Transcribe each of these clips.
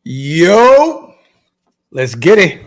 Yo, let's get it.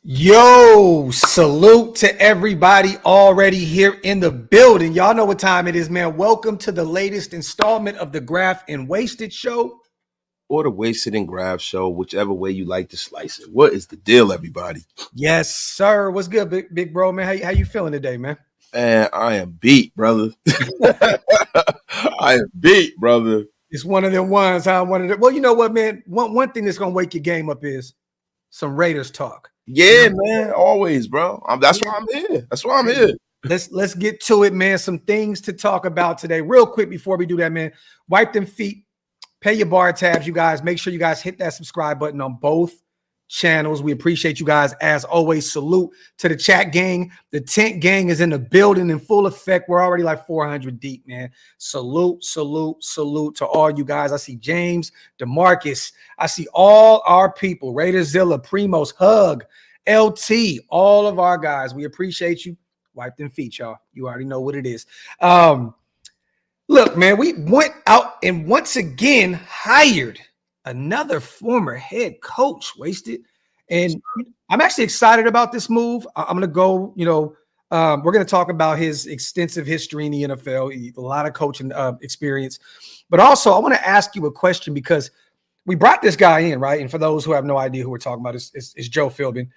Yo, salute to everybody already here in the building. Y'all know what time it is, man. Welcome to the latest installment of the Graph and Wasted Show. Or the Wasted and Graph Show, whichever way you like to slice it. What is the deal, everybody? Yes, sir. What's good, big bro, man? How you feeling today, man? Man, I am beat, brother. I am beat, brother. It's one of them ones. Well, you know what, man? One thing that's gonna wake your game up is some Raiders talk. Yeah, man, always, bro. That's why I'm here. That's why I'm here. Let's get to it, man. Some things to talk about today. Real quick before we do that, man. Wipe them feet. Pay your bar tabs, you guys. Make sure you guys hit that subscribe button on both channels. We appreciate you guys. As always, salute to the chat gang. The tent gang is in the building in full effect. We're already like 400 deep, man. Salute to all you guys. I see James, DeMarcus. I see all our people. Raiderzilla, Primos, Hug, LT, all of our guys. We appreciate you. Wipe them feet, y'all. You already know what it is. Look, man, we went out and once again hired another former head coach, Wasted. And I'm actually excited about this move. I'm going to go, we're going to talk about his extensive history in the NFL, a lot of coaching experience. But also, I want to ask you a question because we brought this guy in, right? And for those who have no idea who we're talking about, it's Joe Philbin.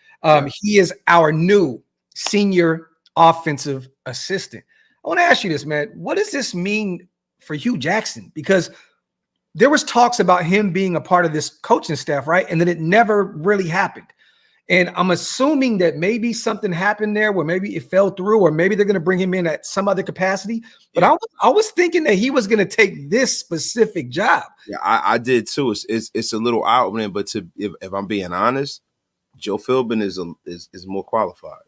He is our new senior offensive assistant. I want to ask you this, man. What does this mean for Hugh Jackson? Because there was talks about him being a part of this coaching staff, right? And then it never really happened. And I'm assuming that maybe something happened there where maybe it fell through, or maybe they're going to bring him in at some other capacity. But I was thinking that he was going to take this specific job. Yeah, I did too. It's a little eye-opening, but if I'm being honest, Joe Philbin is more qualified.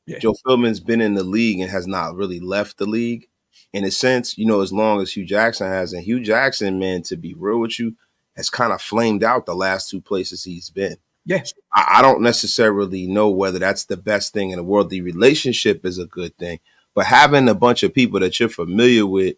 Yeah. Joe Philbin's been in the league and has not really left the league. In a sense, as long as Hugh Jackson has. And Hugh Jackson, man, to be real with you, has kind of flamed out the last two places he's been. Yeah. I don't necessarily know whether that's the best thing in the world. The relationship is a good thing. But having a bunch of people that you're familiar with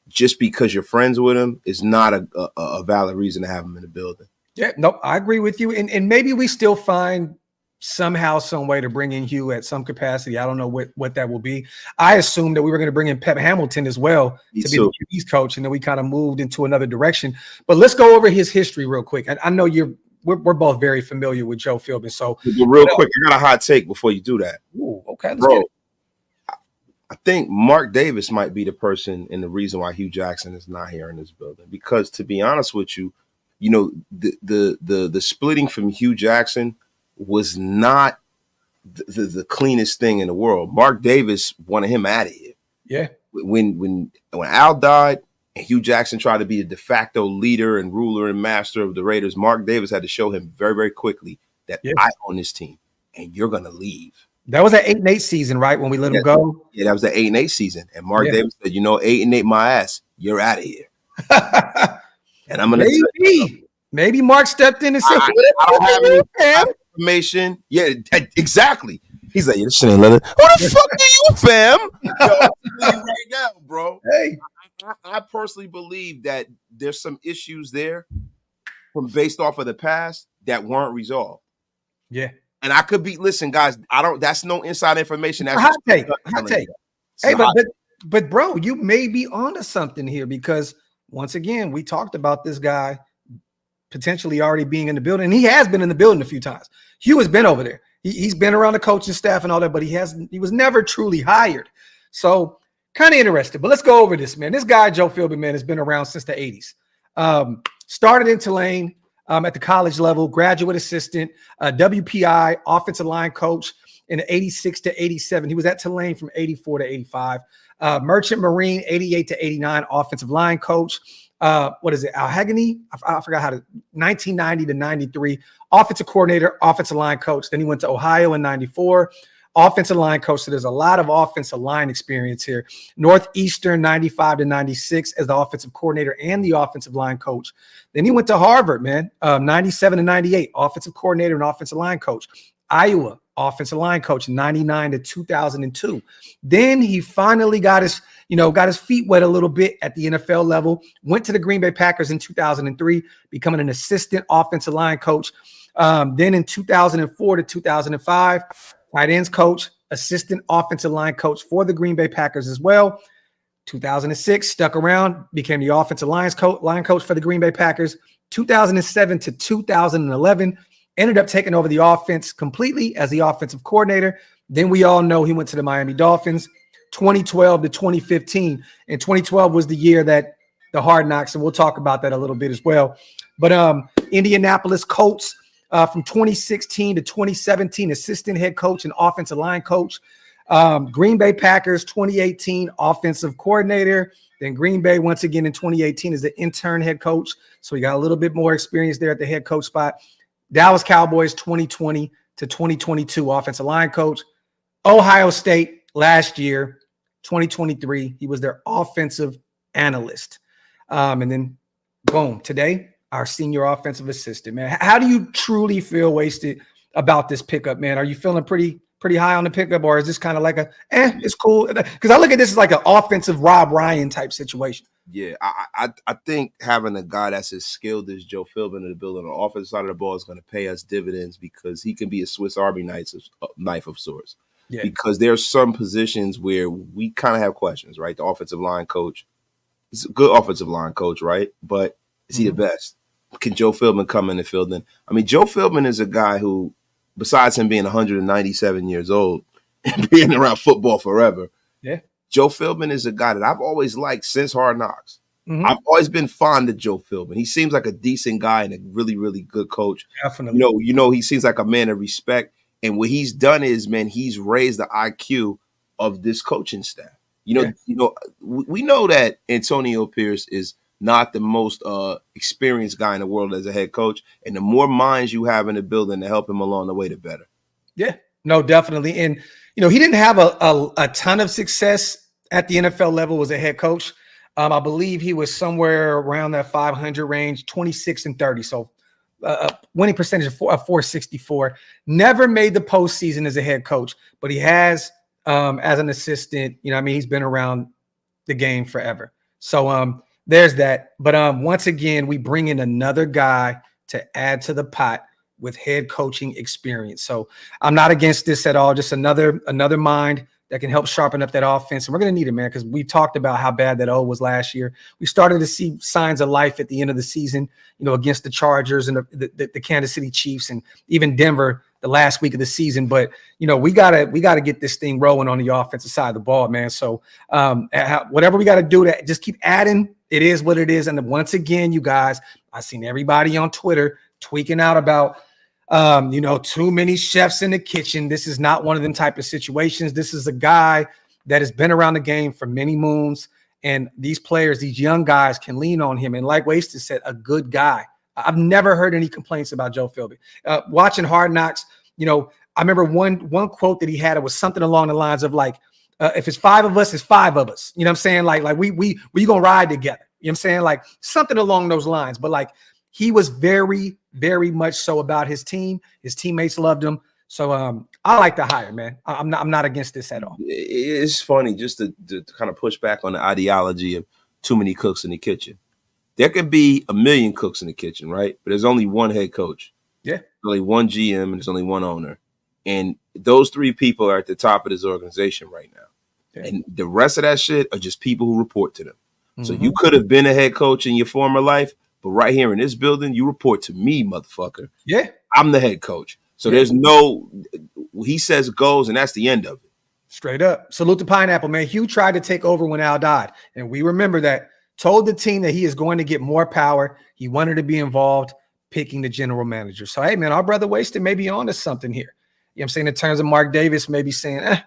just because you're friends with them is not a valid reason to have them in the building. Yeah, no, I agree with you. And maybe we still find somehow, some way to bring in Hugh at some capacity. I don't know what that will be. I assumed that we were going to bring in Pep Hamilton as well to be the QB's coach, and then we kind of moved into another direction. But let's go over his history real quick. And I know we're both very familiar with Joe Philbin. So real quick, I got a hot take before you do that. Ooh, okay, bro. I think Mark Davis might be the person and the reason why Hugh Jackson is not here in this building. Because to be honest with you, the splitting from Hugh Jackson was not the cleanest thing in the world. Mark Davis wanted him out of here. Yeah. When Al died and Hugh Jackson tried to be the de facto leader and ruler and master of the Raiders, Mark Davis had to show him very, very quickly that I own this team and you're going to leave. That was that 8-8 season, right? When we let him go? Yeah, that was the 8-8 season. And Mark Davis said, 8-8 my ass. You're out of here. And I'm going to maybe Mark stepped in and said, I don't have any information. Yeah, exactly. He's like, this shit ain't leather. Who the fuck are you, fam? Yo, right now, bro. Hey, I personally believe that there's some issues there based off of the past that weren't resolved. Yeah. And I could be, listen, guys, that's no inside information. That's hot take. Hey, but bro, you may be onto something here because once again, we talked about this guy potentially already being in the building. And he has been in the building a few times. Hugh has been over there. He's been around the coaching staff and all that, but he was never truly hired. So kind of interested. But let's go over this, man. This guy, Joe Philbin, man, has been around since the 80s. Started in Tulane at the college level, graduate assistant, WPI, offensive line coach in 86 to 87. He was at Tulane from 84 to 85. Merchant Marine, 88 to 89, offensive line coach. What is it? Allegheny? I forgot how to, 1990 to 93, offensive coordinator, offensive line coach. Then he went to Ohio in 94, offensive line coach. So there's a lot of offensive line experience here. Northeastern, 95 to 96 as the offensive coordinator and the offensive line coach. Then he went to Harvard, man, 97 to 98, offensive coordinator and offensive line coach. Iowa, offensive line coach, 99 to 2002. Then he finally got his feet wet a little bit at the NFL level, went to the Green Bay Packers in 2003, becoming an assistant offensive line coach. Then in 2004 to 2005, tight ends coach, assistant offensive line coach for the Green Bay Packers as well. 2006, stuck around, became the offensive line coach for the Green Bay Packers. 2007 to 2011, ended up taking over the offense completely as the offensive coordinator. Then we all know he went to the Miami Dolphins. 2012 to 2015. And 2012 was the year that the Hard Knocks, and we'll talk about that a little bit as well. But Indianapolis Colts from 2016 to 2017, assistant head coach and offensive line coach. Green Bay Packers 2018, offensive coordinator. Then Green Bay once again in 2018 as the intern head coach. So he got a little bit more experience there at the head coach spot. Dallas Cowboys 2020 to 2022, offensive line coach. Ohio State last year, 2023, he was their offensive analyst. And then, boom, today, our senior offensive assistant, man. How do you truly feel, Wasted, about this pickup, man? Are you feeling pretty high on the pickup, or is this kind of like it's cool? Because I look at this as like an offensive Rob Ryan type situation. Yeah, I think having a guy that's as skilled as Joe Philbin in the building on the offensive side of the ball is going to pay us dividends because he can be a Swiss Army knife of sorts. Yeah. Because there are some positions where we kind of have questions, right? The offensive line coach is a good offensive line coach, right? But is he the best? Can Joe Philbin come in and fill in? I mean, Joe Philbin is a guy who, besides him being 197 years old and being around football forever, Joe Philbin is a guy that I've always liked since Hard Knocks. Mm-hmm. I've always been fond of Joe Philbin. He seems like a decent guy and a really, really good coach. Definitely. You know, he seems like a man of respect. And what he's done is, man, he's raised the IQ of this coaching staff. You know, we know that Antonio Pierce is not the most experienced guy in the world as a head coach. And the more minds you have in the building to help him along the way, the better. Yeah, no, definitely. And, you know, he didn't have a ton of success at the NFL level as a head coach. I believe he was somewhere around that 500 range, 26 and 30. So winning percentage of 464. Never made the postseason as a head coach, but he has as an assistant. You know, I mean, he's been around the game forever. So there's that. But once again, we bring in another guy to add to the pot with head coaching experience. So I'm not against this at all. Just another mind that can help sharpen up that offense. And we're going to need it, man, because we talked about how bad that O was last year. We started to see signs of life at the end of the season, you know, against the Chargers and the Kansas City Chiefs and even Denver the last week of the season. But, you know, we gotta get this thing rolling on the offensive side of the ball, man. So whatever we got to do to just keep adding, it is what it is. And then once again, you guys, I've seen everybody on Twitter tweaking out about, you know, too many chefs in the kitchen. This is not one of them type of situations. This is a guy that has been around the game for many moons. And these players, these young guys can lean on him. And like Wasted said, a good guy. I've never heard any complaints about Joe Philbin. Watching Hard Knocks, you know, I remember one quote that he had. It was something along the lines of like, if it's five of us, it's five of us. You know what I'm saying? Like we gonna ride together. You know what I'm saying? Like something along those lines. But like he was very, very much so about his team. His teammates loved him. So I like the hire, man. I'm not against this at all. It's funny just to kind of push back on the ideology of too many cooks in the kitchen. There could be a million cooks in the kitchen, right? But there's only one head coach. Yeah. There's only one GM and there's only one owner. And those three people are at the top of this organization right now. Yeah. And the rest of that shit are just people who report to them. Mm-hmm. So you could have been a head coach in your former life, but right here in this building, you report to me, motherfucker. Yeah. I'm the head coach. So there's no he says goes, and that's the end of it. Straight up. Salute to Pineapple, man. Hugh tried to take over when Al died, and we remember that. Told the team that he is going to get more power. He wanted to be involved, picking the general manager. So, hey, man, our brother Wasted may be on to something here. You know what I'm saying? In terms of Mark Davis, maybe saying,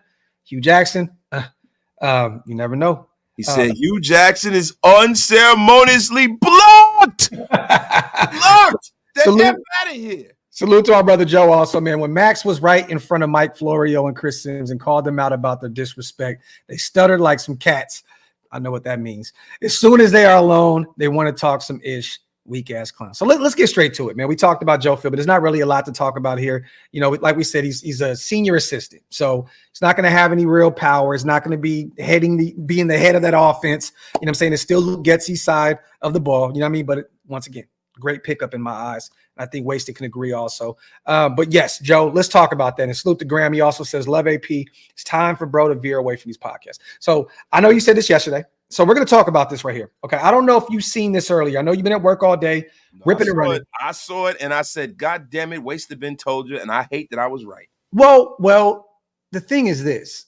Hugh Jackson, you never know. He said Hugh Jackson is unceremoniously blocked. Blocked. Get out of here. Salute to our brother Joe also, man. When Max was right in front of Mike Florio and Chris Sims and called them out about their disrespect, they stuttered like some cats. I know what that means. As soon as they are alone, they want to talk some ish, weak-ass clown. So let's get straight to it, man. We talked about Joe Philbin, but there's not really a lot to talk about here. You know, like we said, he's a senior assistant. So he's not going to have any real power. He's not going to be being the head of that offense. You know what I'm saying? It's still Getsy side of the ball. You know what I mean? But once again, great pickup in my eyes. I think Wasted can agree also. But yes, Joe, let's talk about that. And salute to Graham. He also says, love AP. It's time for bro to veer away from these podcasts. So I know you said this yesterday. So we're going to talk about this right here. Okay. I don't know if you've seen this earlier. I know you've been at work all day, ripping and running. I saw it and I said, God damn it, Wasted been told you. And I hate that I was right. Well, the thing is this.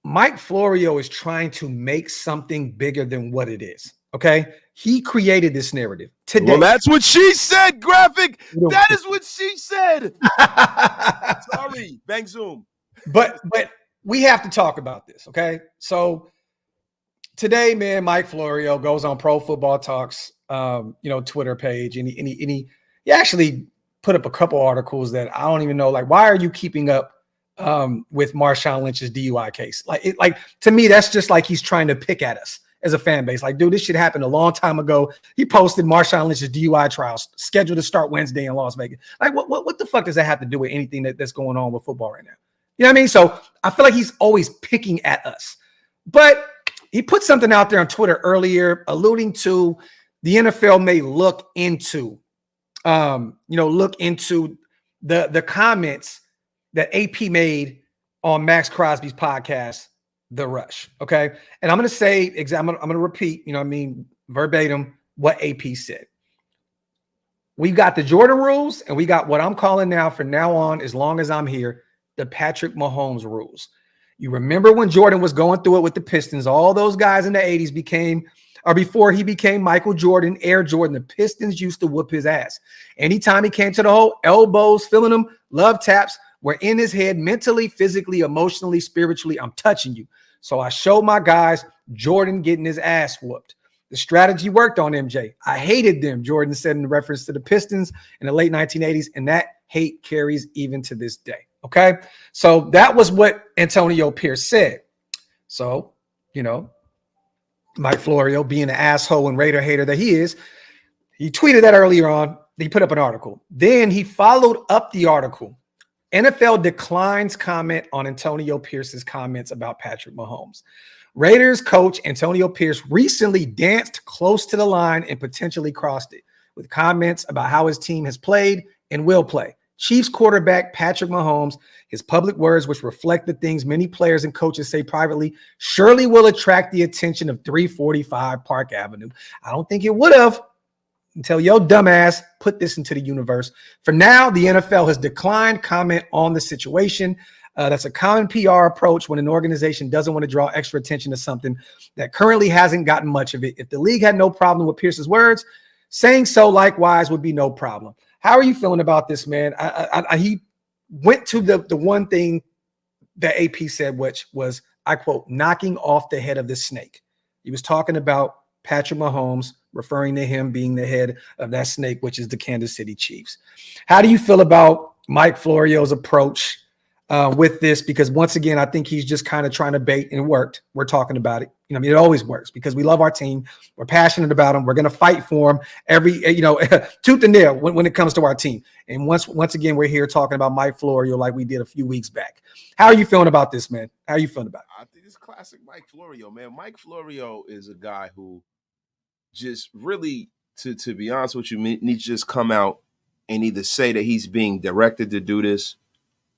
Mike Florio is trying to make something bigger than what it is. Okay. He created this narrative today. Well, that's what she said, Graphic. That is what she said. Sorry, bang Zoom. But we have to talk about this. Okay. So today, man, Mike Florio goes on Pro Football Talks, Twitter page, and he actually put up a couple articles that I don't even know. Like, why are you keeping up with Marshawn Lynch's DUI case? Like to me, that's just like he's trying to pick at us as a fan base. Like, dude, this shit happened a long time ago. He posted Marshawn Lynch's DUI trials scheduled to start Wednesday in Las Vegas. Like, what the fuck does that have to do with anything that's going on with football right now? You know what I mean? So I feel like he's always picking at us. But he put something out there on Twitter earlier alluding to the NFL may look into the comments that AP made on Max Crosby's podcast, The Rush. Okay. And I'm going to say, I'm going to repeat, verbatim what AP said. We've got the Jordan rules and we got what I'm calling now from now on, as long as I'm here, the Patrick Mahomes rules. You remember when Jordan was going through it with the Pistons, all those guys in the 80s before he became Michael Jordan, Air Jordan, the Pistons used to whoop his ass. Anytime he came to the hole, elbows, feeling him, love taps were in his head, mentally, physically, emotionally, spiritually. I'm touching you. So I showed my guys Jordan getting his ass whooped. The strategy worked on MJ. I hated them, Jordan said in reference to the Pistons in the late 1980s, and that hate carries even to this day. Okay, so that was what Antonio Pierce said. So, Mike Florio, being an asshole and Raider hater that he is, he tweeted that earlier on. He put up an article. Then he followed up the article. NFL declines comment on Antonio Pierce's comments about Patrick Mahomes. Raiders coach Antonio Pierce recently danced close to the line and potentially crossed it with comments about how his team has played and will play. Chiefs quarterback Patrick Mahomes, his public words, which reflect the things many players and coaches say privately, surely will attract the attention of 345 Park Avenue. I don't think it would have until your dumbass put this into the universe. For now, the NFL has declined comment on the situation. That's a common PR approach when an organization doesn't want to draw extra attention to something that currently hasn't gotten much of it. If the league had no problem with Pierce's words, saying so likewise would be no problem. How are you feeling about this, man? He went to the one thing that AP said, which was, I quote, knocking off the head of the snake. He was talking about Patrick Mahomes, referring to him being the head of that snake, which is the Kansas City Chiefs. How do you feel about Mike Florio's approach with this? Because once again, I think he's just kind of trying to bait, and it worked. We're talking about it. It always works because we love our team. We're passionate about them. We're going to fight for them every, tooth and nail when it comes to our team. And once again, we're here talking about Mike Florio like we did a few weeks back. How are you feeling about this, man? How are you feeling about it? I think it's classic Mike Florio, man. Mike Florio is a guy who just really, to be honest with you, needs to just come out and either say that he's being directed to do this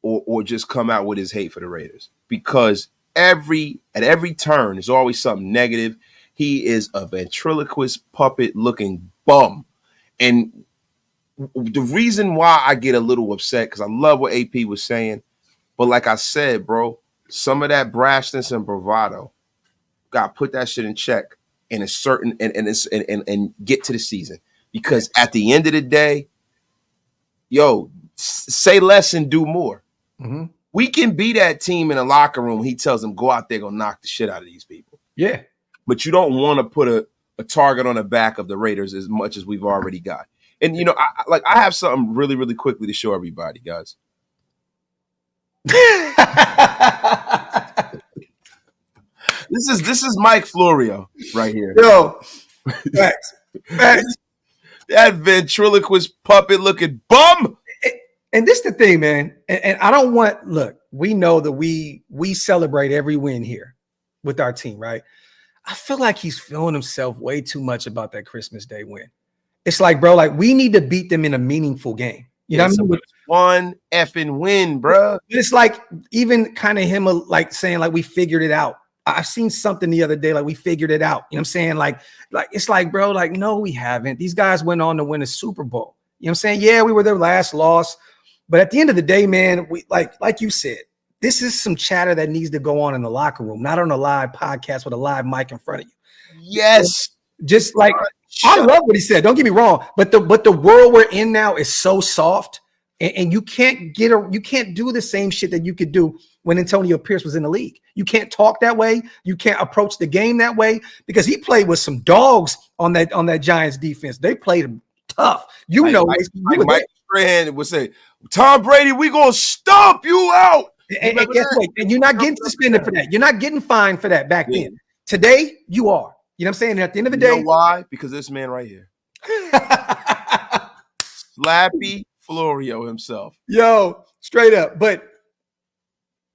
or just come out with his hate for the Raiders, because at every turn there's always something negative. He is a ventriloquist puppet looking bum. And the reason why I get a little upset, because I love what AP was saying, But like I said, bro, some of that brashness and bravado, got to put that shit in check and and get to the season. Because at the end of the day, say less and do more. Mm-hmm. We can be that team in the locker room. He tells them, go out there, go knock the shit out of these people. Yeah. But you don't want to put a target on the back of the Raiders as much as we've already got. And, I have something really, really quickly to show everybody, guys. This is Mike Florio right here. Yo, facts. That ventriloquist puppet looking bum. And this is the thing, man. And I don't want, look, we know that we celebrate every win here with our team, right? I feel like he's feeling himself way too much about that Christmas Day win. It's like, bro, like we need to beat them in a meaningful game. You know what I mean? One effing win, bro. It's like even kind of him like saying like we figured it out. I've seen something the other day, like we figured it out. You know what I'm saying? Like it's like, bro, like, no, we haven't. These guys went on to win a Super Bowl. You know what I'm saying? Yeah, we were their last loss. But at the end of the day, man, we like you said, this is some chatter that needs to go on in the locker room, not on a live podcast with a live mic in front of you. Yes. Just like I love what he said. Don't get me wrong, but the world we're in now is so soft, and you can't do the same shit that you could do when Antonio Pierce was in the league. You can't talk that way. You can't approach the game that way because he played with some dogs on that Giants defense. They played him tough. Mike Strahan would say, Tom Brady, we gonna stomp you out. And guess what? And you're not getting suspended for that. You're not getting fined for that back then. Today, you are. You know what I'm saying? And at the end of the day, you know why? Because this man right here, Slappy Florio himself. Yo, straight up. But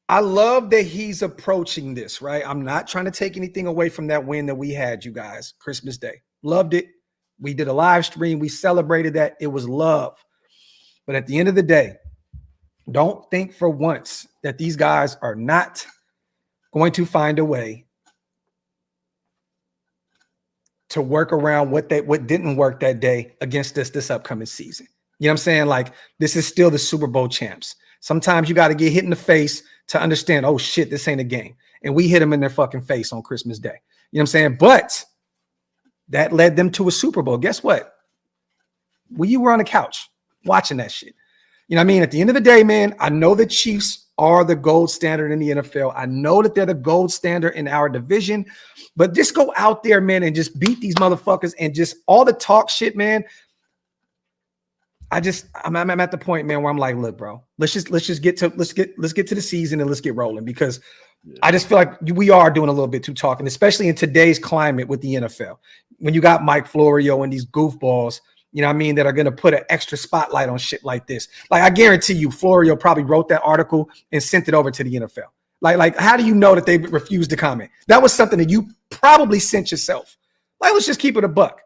I love that he's approaching this, right? I'm not trying to take anything away from that win that we had, you guys, Christmas Day. Loved it. We did a live stream. We celebrated that. It was love. But at the end of the day, don't think for once that these guys are not going to find a way to work around what didn't work that day against us this upcoming season. You know what I'm saying? Like, this is still the Super Bowl champs. Sometimes you got to get hit in the face to understand, oh shit, this ain't a game. And we hit them in their fucking face on Christmas Day. You know what I'm saying? But that led them to a Super Bowl. Guess what? You were on the couch watching that shit. You know what I mean? At the end of the day, man, I know the Chiefs are the gold standard in the NFL. I know that they're the gold standard in our division, but just go out there, man, and just beat these motherfuckers and just all the talk shit, man. I'm at the point, man, where I'm like, look, bro, let's get to the season and let's get rolling because I just feel like we are doing a little bit too talking, especially in today's climate with the NFL. When you got Mike Florio and these goofballs, you know what I mean, that are going to put an extra spotlight on shit like this. Like, I guarantee you, Florio probably wrote that article and sent it over to the NFL. Like, how do you know that they refused to comment? That was something that you probably sent yourself. Like, let's just keep it a buck.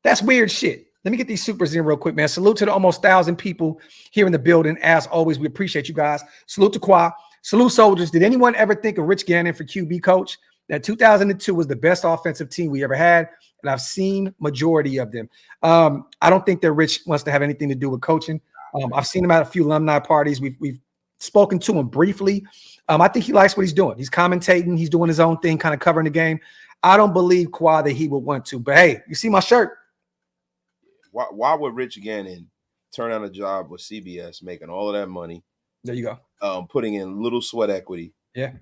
That's weird shit. Let me get these supers in real quick, man. Salute to the almost 1,000 people here in the building. As always, we appreciate you guys. Salute to Qua. Salute soldiers. Did anyone ever think of Rich Gannon for QB coach? That 2002 was the best offensive team we ever had, and I've seen majority of them. I don't think that Rich wants to have anything to do with coaching. I've seen him at a few alumni parties. We've spoken to him briefly. I think he likes what he's doing. He's commentating. He's doing his own thing, kind of covering the game. I don't believe, Qua, that he would want to. But, hey, you see my shirt? Why would Rich Gannon turn down a job with CBS, making all of that money? There you go. Putting in little sweat equity. Yeah.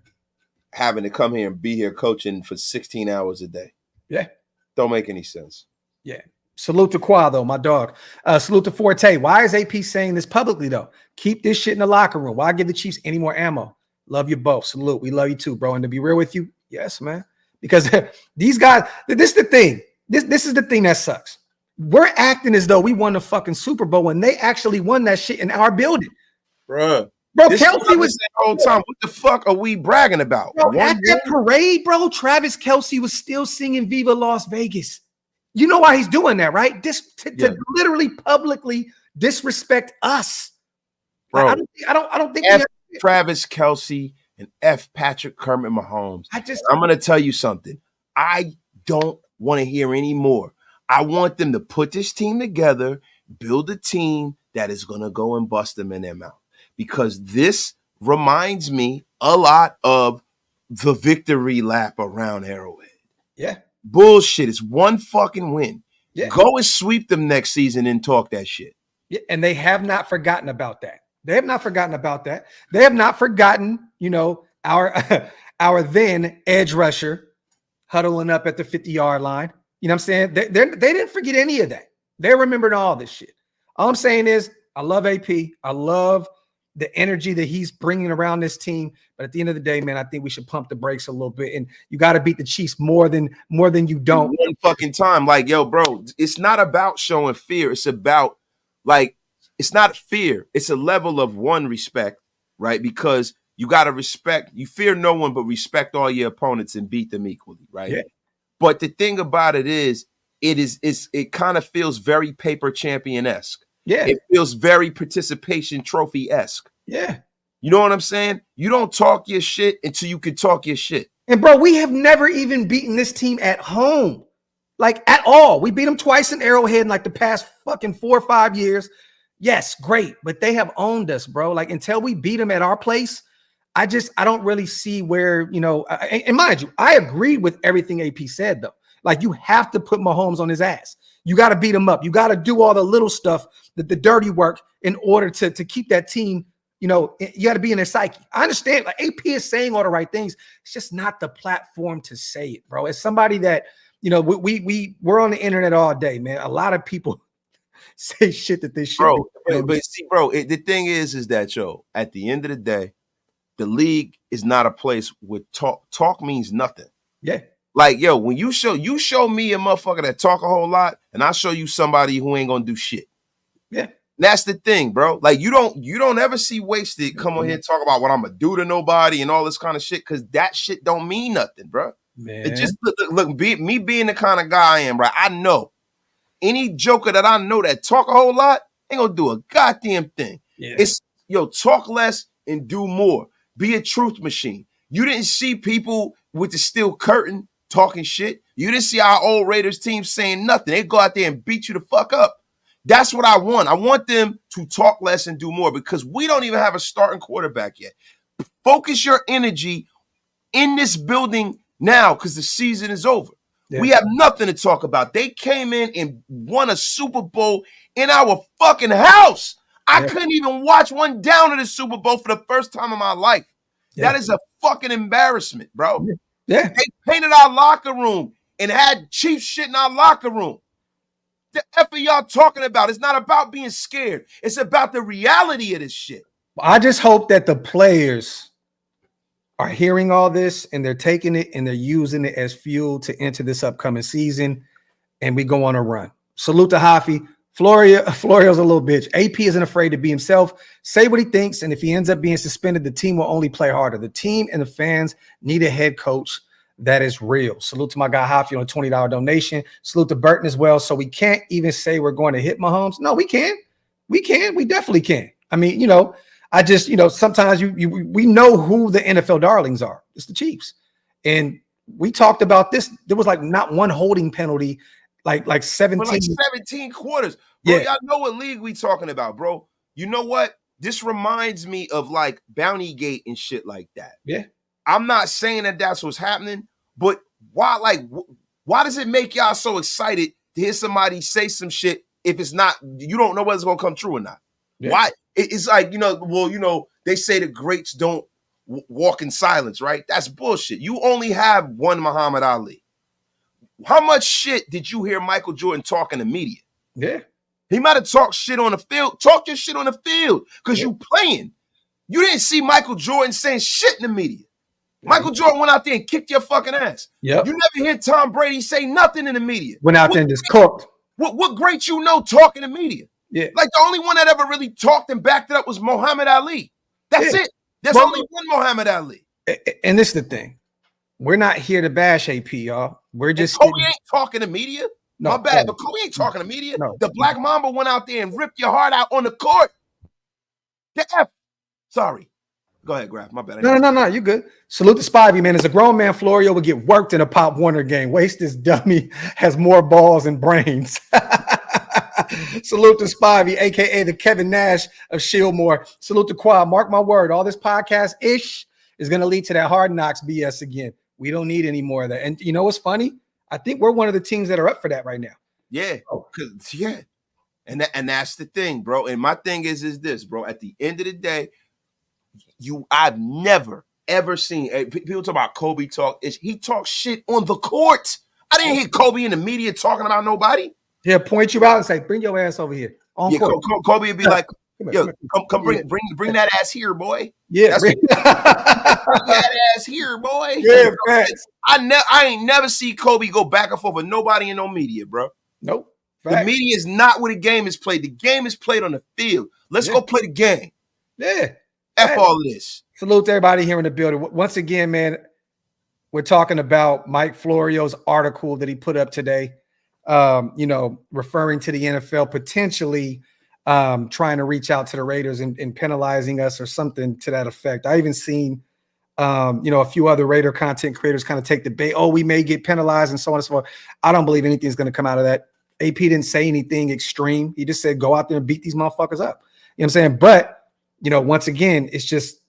Having to come here and be here coaching for 16 hours a day. Yeah. Don't make any sense. Yeah. Salute to Qua, though, my dog. Salute to Forte. Why is AP saying this publicly, though? Keep this shit in the locker room. Why give the Chiefs any more ammo? Love you both. Salute. We love you too, bro. And to be real with you, yes, man. Because these guys, this is the thing. This is the thing that sucks. We're acting as though we won the fucking Super Bowl when they actually won that shit in our building. Bro, Kelce was the whole time. What the fuck are we bragging about? Bro, at that parade, bro, Travis Kelce was still singing Viva Las Vegas. You know why he's doing that, right? To literally publicly disrespect us. Bro, I don't think F Travis Kelce and F Patrick Kermit Mahomes. I'm gonna tell you something. I don't want to hear any more. I want them to put this team together, build a team that is gonna go and bust them in their mouth. Because this reminds me a lot of the victory lap around Arrowhead. Yeah. Bullshit. It's one fucking win. Yeah. Go and sweep them next season and talk that shit. Yeah. And they have not forgotten about that. They have not forgotten about that. They have not forgotten, our then edge rusher huddling up at the 50-yard line. You know what I'm saying? They didn't forget any of that. They remembered all this shit. All I'm saying is I love AP. I love the energy that he's bringing around this team. But at the end of the day, man, I think we should pump the brakes a little bit. And you got to beat the Chiefs more than you don't. One fucking time. Like, yo, bro, it's not about showing fear. It's about, like, it's not fear. It's a level of respect, right? Because you got to respect. You fear no one, but respect all your opponents and beat them equally, right? Yeah. But the thing about it is, it kind of feels very paper champion-esque. Yeah. It feels very participation trophy-esque. Yeah. You know what I'm saying? You don't talk your shit until you can talk your shit. And bro, we have never even beaten this team at home, like at all. We beat them twice in Arrowhead in like the past fucking 4 or 5 years. Yes, great. But they have owned us, bro. Like until we beat them at our place, I don't really see where, and mind you, I agree with everything AP said though. Like you have to put Mahomes on his ass. You got to beat him up. You got to do all the little stuff, the dirty work in order to keep that team, you got to be in their psyche. I understand like AP is saying all the right things. It's just not the platform to say it, bro. As somebody that, we're on the internet all day, man. A lot of people say shit that they should. Bro, but see, bro, the thing is that, at the end of the day, the league is not a place where talk means nothing. Yeah. Like, yo, when you show me a motherfucker that talk a whole lot, and I show you somebody who ain't gonna do shit. Yeah. That's the thing, bro. Like, you don't ever see Wasted come on here and talk about what I'm gonna do to nobody and all this kind of shit, because that shit don't mean nothing, bro. Man. It just look me being the kind of guy I am, right? I know any joker that I know that talk a whole lot ain't gonna do a goddamn thing. Yeah. It's talk less and do more. Be a truth machine. You didn't see people with the steel curtain talking shit. You didn't see our old Raiders team saying nothing. They go out there and beat you the fuck up. That's what I want. I want them to talk less and do more, because we don't even have a starting quarterback yet. Focus your energy in this building now, because the season is over. Yeah. We have nothing to talk about. They came in and won a Super Bowl in our fucking house. I couldn't even watch one down to the Super Bowl for the first time in my life. Yeah. That is a fucking embarrassment, bro. Yeah. They painted our locker room and had Chiefs shit in our locker room. The F are y'all talking about? It's not about being scared. It's about the reality of this shit. I just hope that the players are hearing all this and they're taking it and they're using it as fuel to enter this upcoming season, and we go on a run. Salute to Hafi. Florio's a little bitch. AP isn't afraid to be himself, say what he thinks, and if he ends up being suspended, the team will only play harder. The team and the fans need a head coach that is real. Salute to my guy Hafi on a $20 donation. Salute to Burton as well. So we can't even say we're going to hit Mahomes. No, we can. We can. We definitely can. I mean, I just, sometimes we know who the NFL darlings are. It's the Chiefs. And we talked about this. There was like not one holding penalty, like 17. Like 17 quarters. Bro, y'all know what league we talking about, bro. You know what? This reminds me of like Bounty Gate and shit like that. Yeah. I'm not saying that that's what's happening, but why does it make y'all so excited to hear somebody say some shit if it's not, you don't know whether it's going to come true or not? Yeah. Why? It's like, they say the greats don't walk in silence, right? That's bullshit. You only have one Muhammad Ali. How much shit did you hear Michael Jordan talk in the media? Yeah. He might have talked shit on the field. Talk your shit on the field because you playing. You didn't see Michael Jordan saying shit in the media. Michael Jordan went out there and kicked your fucking ass. Yep. You never hear Tom Brady say nothing in the media. Went out there and just cooked. What great talk in the media? Yeah. Like the only one that ever really talked and backed it up was Muhammad Ali. That's it. There's only one Muhammad Ali. And this is the thing. We're not here to bash AP, y'all. We're just Kobe ain't talking to media. No, my bad, but Kobe ain't talking to media. No. The Black Mamba went out there and ripped your heart out on the court. The F. Sorry. Go ahead, Graph. My bad. No. You good. Salute to Spivey, man. As a grown man, Florio would get worked in a Pop Warner game. Waste this dummy has more balls and brains. Salute to Spivey, aka the Kevin Nash of Shieldmore. Salute to Quad. Mark my word, all this podcast-ish is going to lead to that Hard Knocks BS again. We don't need any more of that. And you know what's funny? I think we're one of the teams that are up for that right now. Yeah. Yeah. And that's the thing, bro. And my thing is this, bro. At the end of the day, I've never ever seen people talk about Kobe talk. He talks shit on the court. I didn't hear Kobe in the media talking about nobody. He'll point you out and say, "Bring your ass over here." Kobe would be like, "Yo, come bring that ass here, boy." Yeah, bring that ass here, boy. Yeah, facts. I ain't never see Kobe go back and forth with nobody in no media, bro. Nope. Facts. The media is not where the game is played. The game is played on the field. Let's go play the game. Yeah. F all of this. Salute to everybody here in the building. Once again, man, we're talking about Mike Florio's article that he put up today, referring to the NFL potentially trying to reach out to the Raiders and penalizing us or something to that effect. I even seen, a few other Raider content creators kind of take the bait. Oh, we may get penalized and so on and so forth. I don't believe anything's going to come out of that. AP didn't say anything extreme. He just said, go out there and beat these motherfuckers up. You know what I'm saying? But, once again, it's just,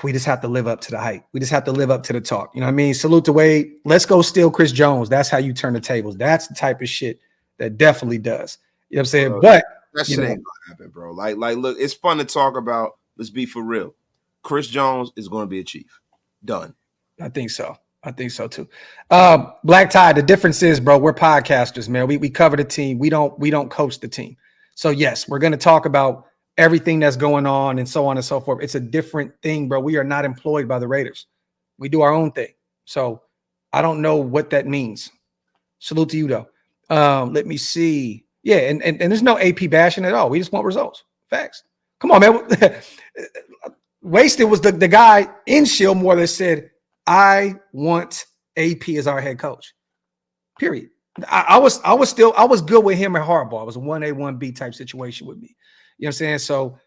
we just have to live up to the hype. We just have to live up to the talk. You know what I mean? Salute to Wade. Let's go steal Chris Jones. That's how you turn the tables. That's the type of shit that definitely does. You know what I'm saying? But that shit ain't gonna happen, bro. Like, look, it's fun to talk about. Let's be for real. Chris Jones is going to be a Chief. Done. I think so. I think so too. Black Tie. The difference is, bro, we're podcasters, man. We cover the team. We don't coach the team. So yes, we're going to talk about everything that's going on and so on and so forth. It's a different thing, bro. We are not employed by the Raiders. We do our own thing. So I don't know what that means. Salute to you though. Let me see. Yeah, and there's no AP bashing at all. We just want results. Facts. Come on, man. Wasted was the guy in Shieldmore that said, I want AP as our head coach. Period. I was good with him at Harbaugh. It was a 1A, 1B type situation with me. You know what I'm saying? So,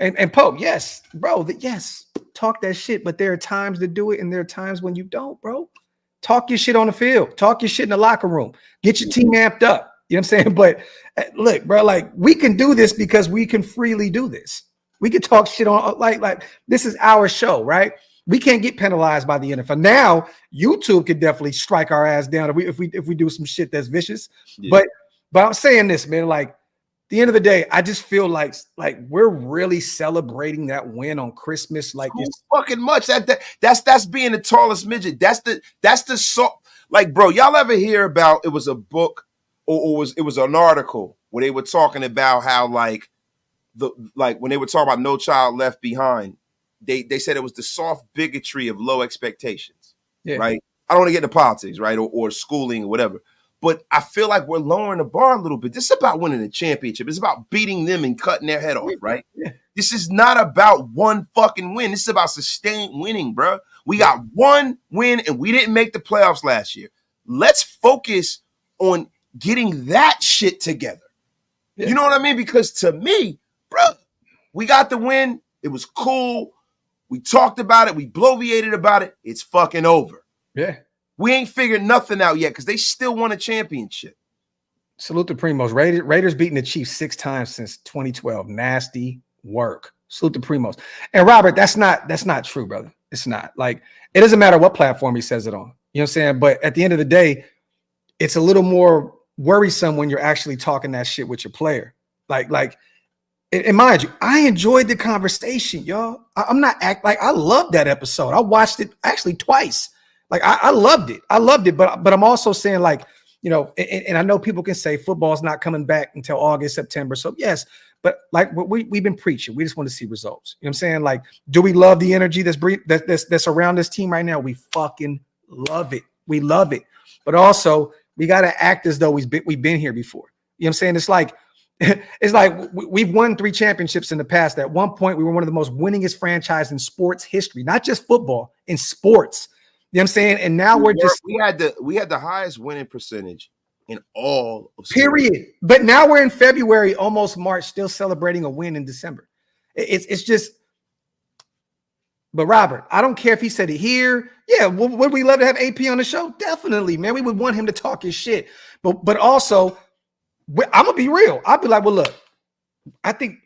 and Pope, yes, bro, yes, talk that shit, but there are times to do it and there are times when you don't, bro. Talk your shit on the field. Talk your shit in the locker room. Get your team amped up. You know what I'm saying? But look, bro, like we can do this because we can freely do this. We can talk shit on like this is our show, right? We can't get penalized by the NFL. Now, YouTube could definitely strike our ass down if we do some shit that's vicious. Yeah. But I'm saying this, man, like at the end of the day, I just feel like we're really celebrating that win on Christmas. Like it's fucking much. That's being the tallest midget. That's the sort. Like, bro, y'all ever hear about it was a book or it was an article where they were talking about how like when they were talking about No Child Left Behind, they said it was the soft bigotry of low expectations. Yeah. Right. I don't want to get into politics, right? Or schooling or whatever. But I feel like we're lowering the bar a little bit. This is about winning a championship. It's about beating them and cutting their head off, right? Yeah. This is not about one fucking win. This is about sustained winning, bro. We got one win and we didn't make the playoffs last year. Let's focus on getting that shit together. Yeah. You know what I mean? Because to me, bro, we got the win. It was cool. We talked about it. We bloviated about it. It's fucking over. Yeah. We ain't figured nothing out yet because they still won a championship. Salute to Primos. Raiders beating the Chiefs 6 times since 2012. Nasty work. Salute to Primos. And Robert, that's not true, brother. It's not. Like, it doesn't matter what platform he says it on. You know what I'm saying? But at the end of the day, it's a little more worrisome when you're actually talking that shit with your player. And mind you, I enjoyed the conversation, y'all. I'm not I loved that episode. I watched it actually twice. Like I loved it. But I'm also saying and I know people can say football's not coming back until August, September. So yes, but like we've been preaching, we just want to see results. You know what I'm saying? Like, do we love the energy that's around this team right now? We fucking love it. We love it. But also we got to act as though we've been here before. You know what I'm saying? It's like we've won 3 championships in the past. At one point, we were one of the most winningest franchise in sports history, not just football, in sports. You know what I'm saying? And now we had the highest winning percentage in all of period. Sports. But now we're in February, almost March, still celebrating a win in December. It's just. But Robert, I don't care if he said it here. Yeah, would we love to have AP on the show? Definitely, man. We would want him to talk his shit. But also, I'm gonna be real. I'll be like, well, look, I think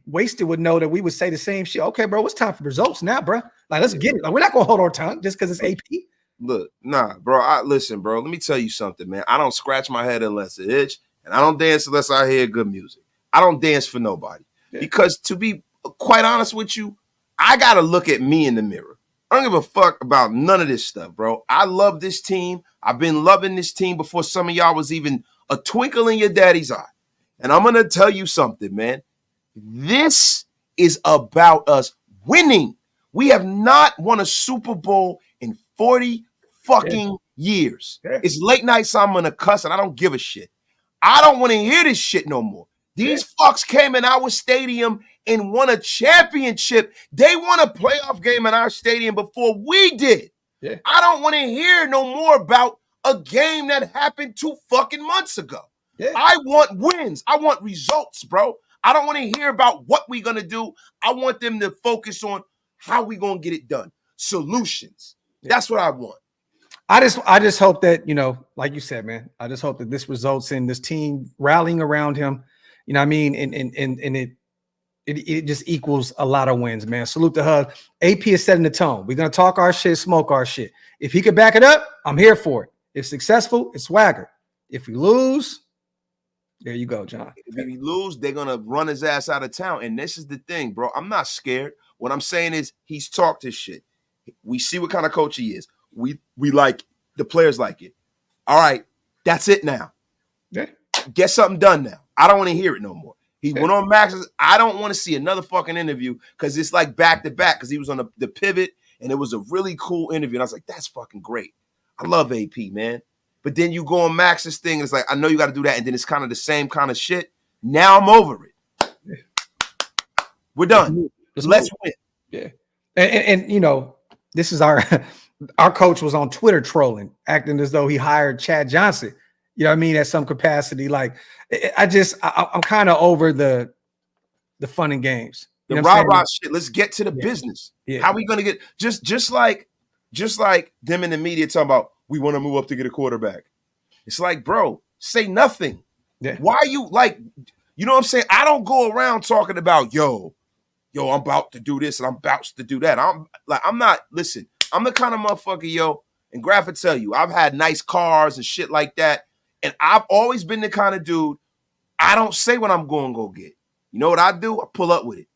Wasted would know that we would say the same shit. Okay, bro, it's time for results now, bro. Like, let's get it. Like, we're not gonna hold our tongue just because it's AP. Look, nah, bro. Listen, bro. Let me tell you something, man. I don't scratch my head unless it itch, and I don't dance unless I hear good music. I don't dance for nobody because, to be quite honest with you, I gotta look at me in the mirror. I don't give a fuck about none of this stuff, bro. I love this team. I've been loving this team before some of y'all was even a twinkle in your daddy's eye. And I'm gonna tell you something, man. This is about us winning. We have not won a Super Bowl in 40 fucking years. It's late night, so I'm gonna cuss, and I don't give a shit. I don't want to hear this shit no more. These fucks came in our stadium and won a championship. They won a playoff game in our stadium before we did. I don't want to hear no more about a game that happened 2 fucking months ago. I want wins. I want results, bro. I don't want to hear about what we're going to do. I want them to focus on how we going to get it done. Solutions. That's what I want. I just hope that, you know, like you said, man, I just hope that this results in this team rallying around him. You know what I mean? And it just equals a lot of wins, man. Salute to Hug. AP is setting the tone. We're going to talk our shit, smoke our shit. If he could back it up, I'm here for it. If successful, it's swagger. If we lose, there you go, John. If we lose, they're going to run his ass out of town. And this is the thing, bro. I'm not scared. What I'm saying is he's talked his shit. We see what kind of coach he is. We like the players like it. All right, that's it now. Get something done now. I don't want to hear it no more. He went on Max's. I don't want to see another fucking interview because it's like back to back because he was on the pivot and it was a really cool interview. And I was like, that's fucking great. I love AP, man. But then you go on Max's thing and it's like, I know you got to do that. And then it's kind of the same kind of shit. Now I'm over it. We're done. Let's win. Yeah. And you know, this is our coach was on Twitter trolling, acting as though he hired Chad Johnson. You know what I mean? At some capacity. Like, I'm kind of over the fun and games. The rah-rah shit. Let's get to the business. How are we going to get just like them in the media talking about we want to move up to get a quarterback. It's like, bro, say nothing. Why are you like, you know what I'm saying? I don't go around talking about, yo, I'm about to do this and I'm about to do that. I'm the kind of motherfucker, yo, and graphk tell you, I've had nice cars and shit like that. And I've always been the kind of dude, I don't say what I'm going to go get. You know what I do? I pull up with it.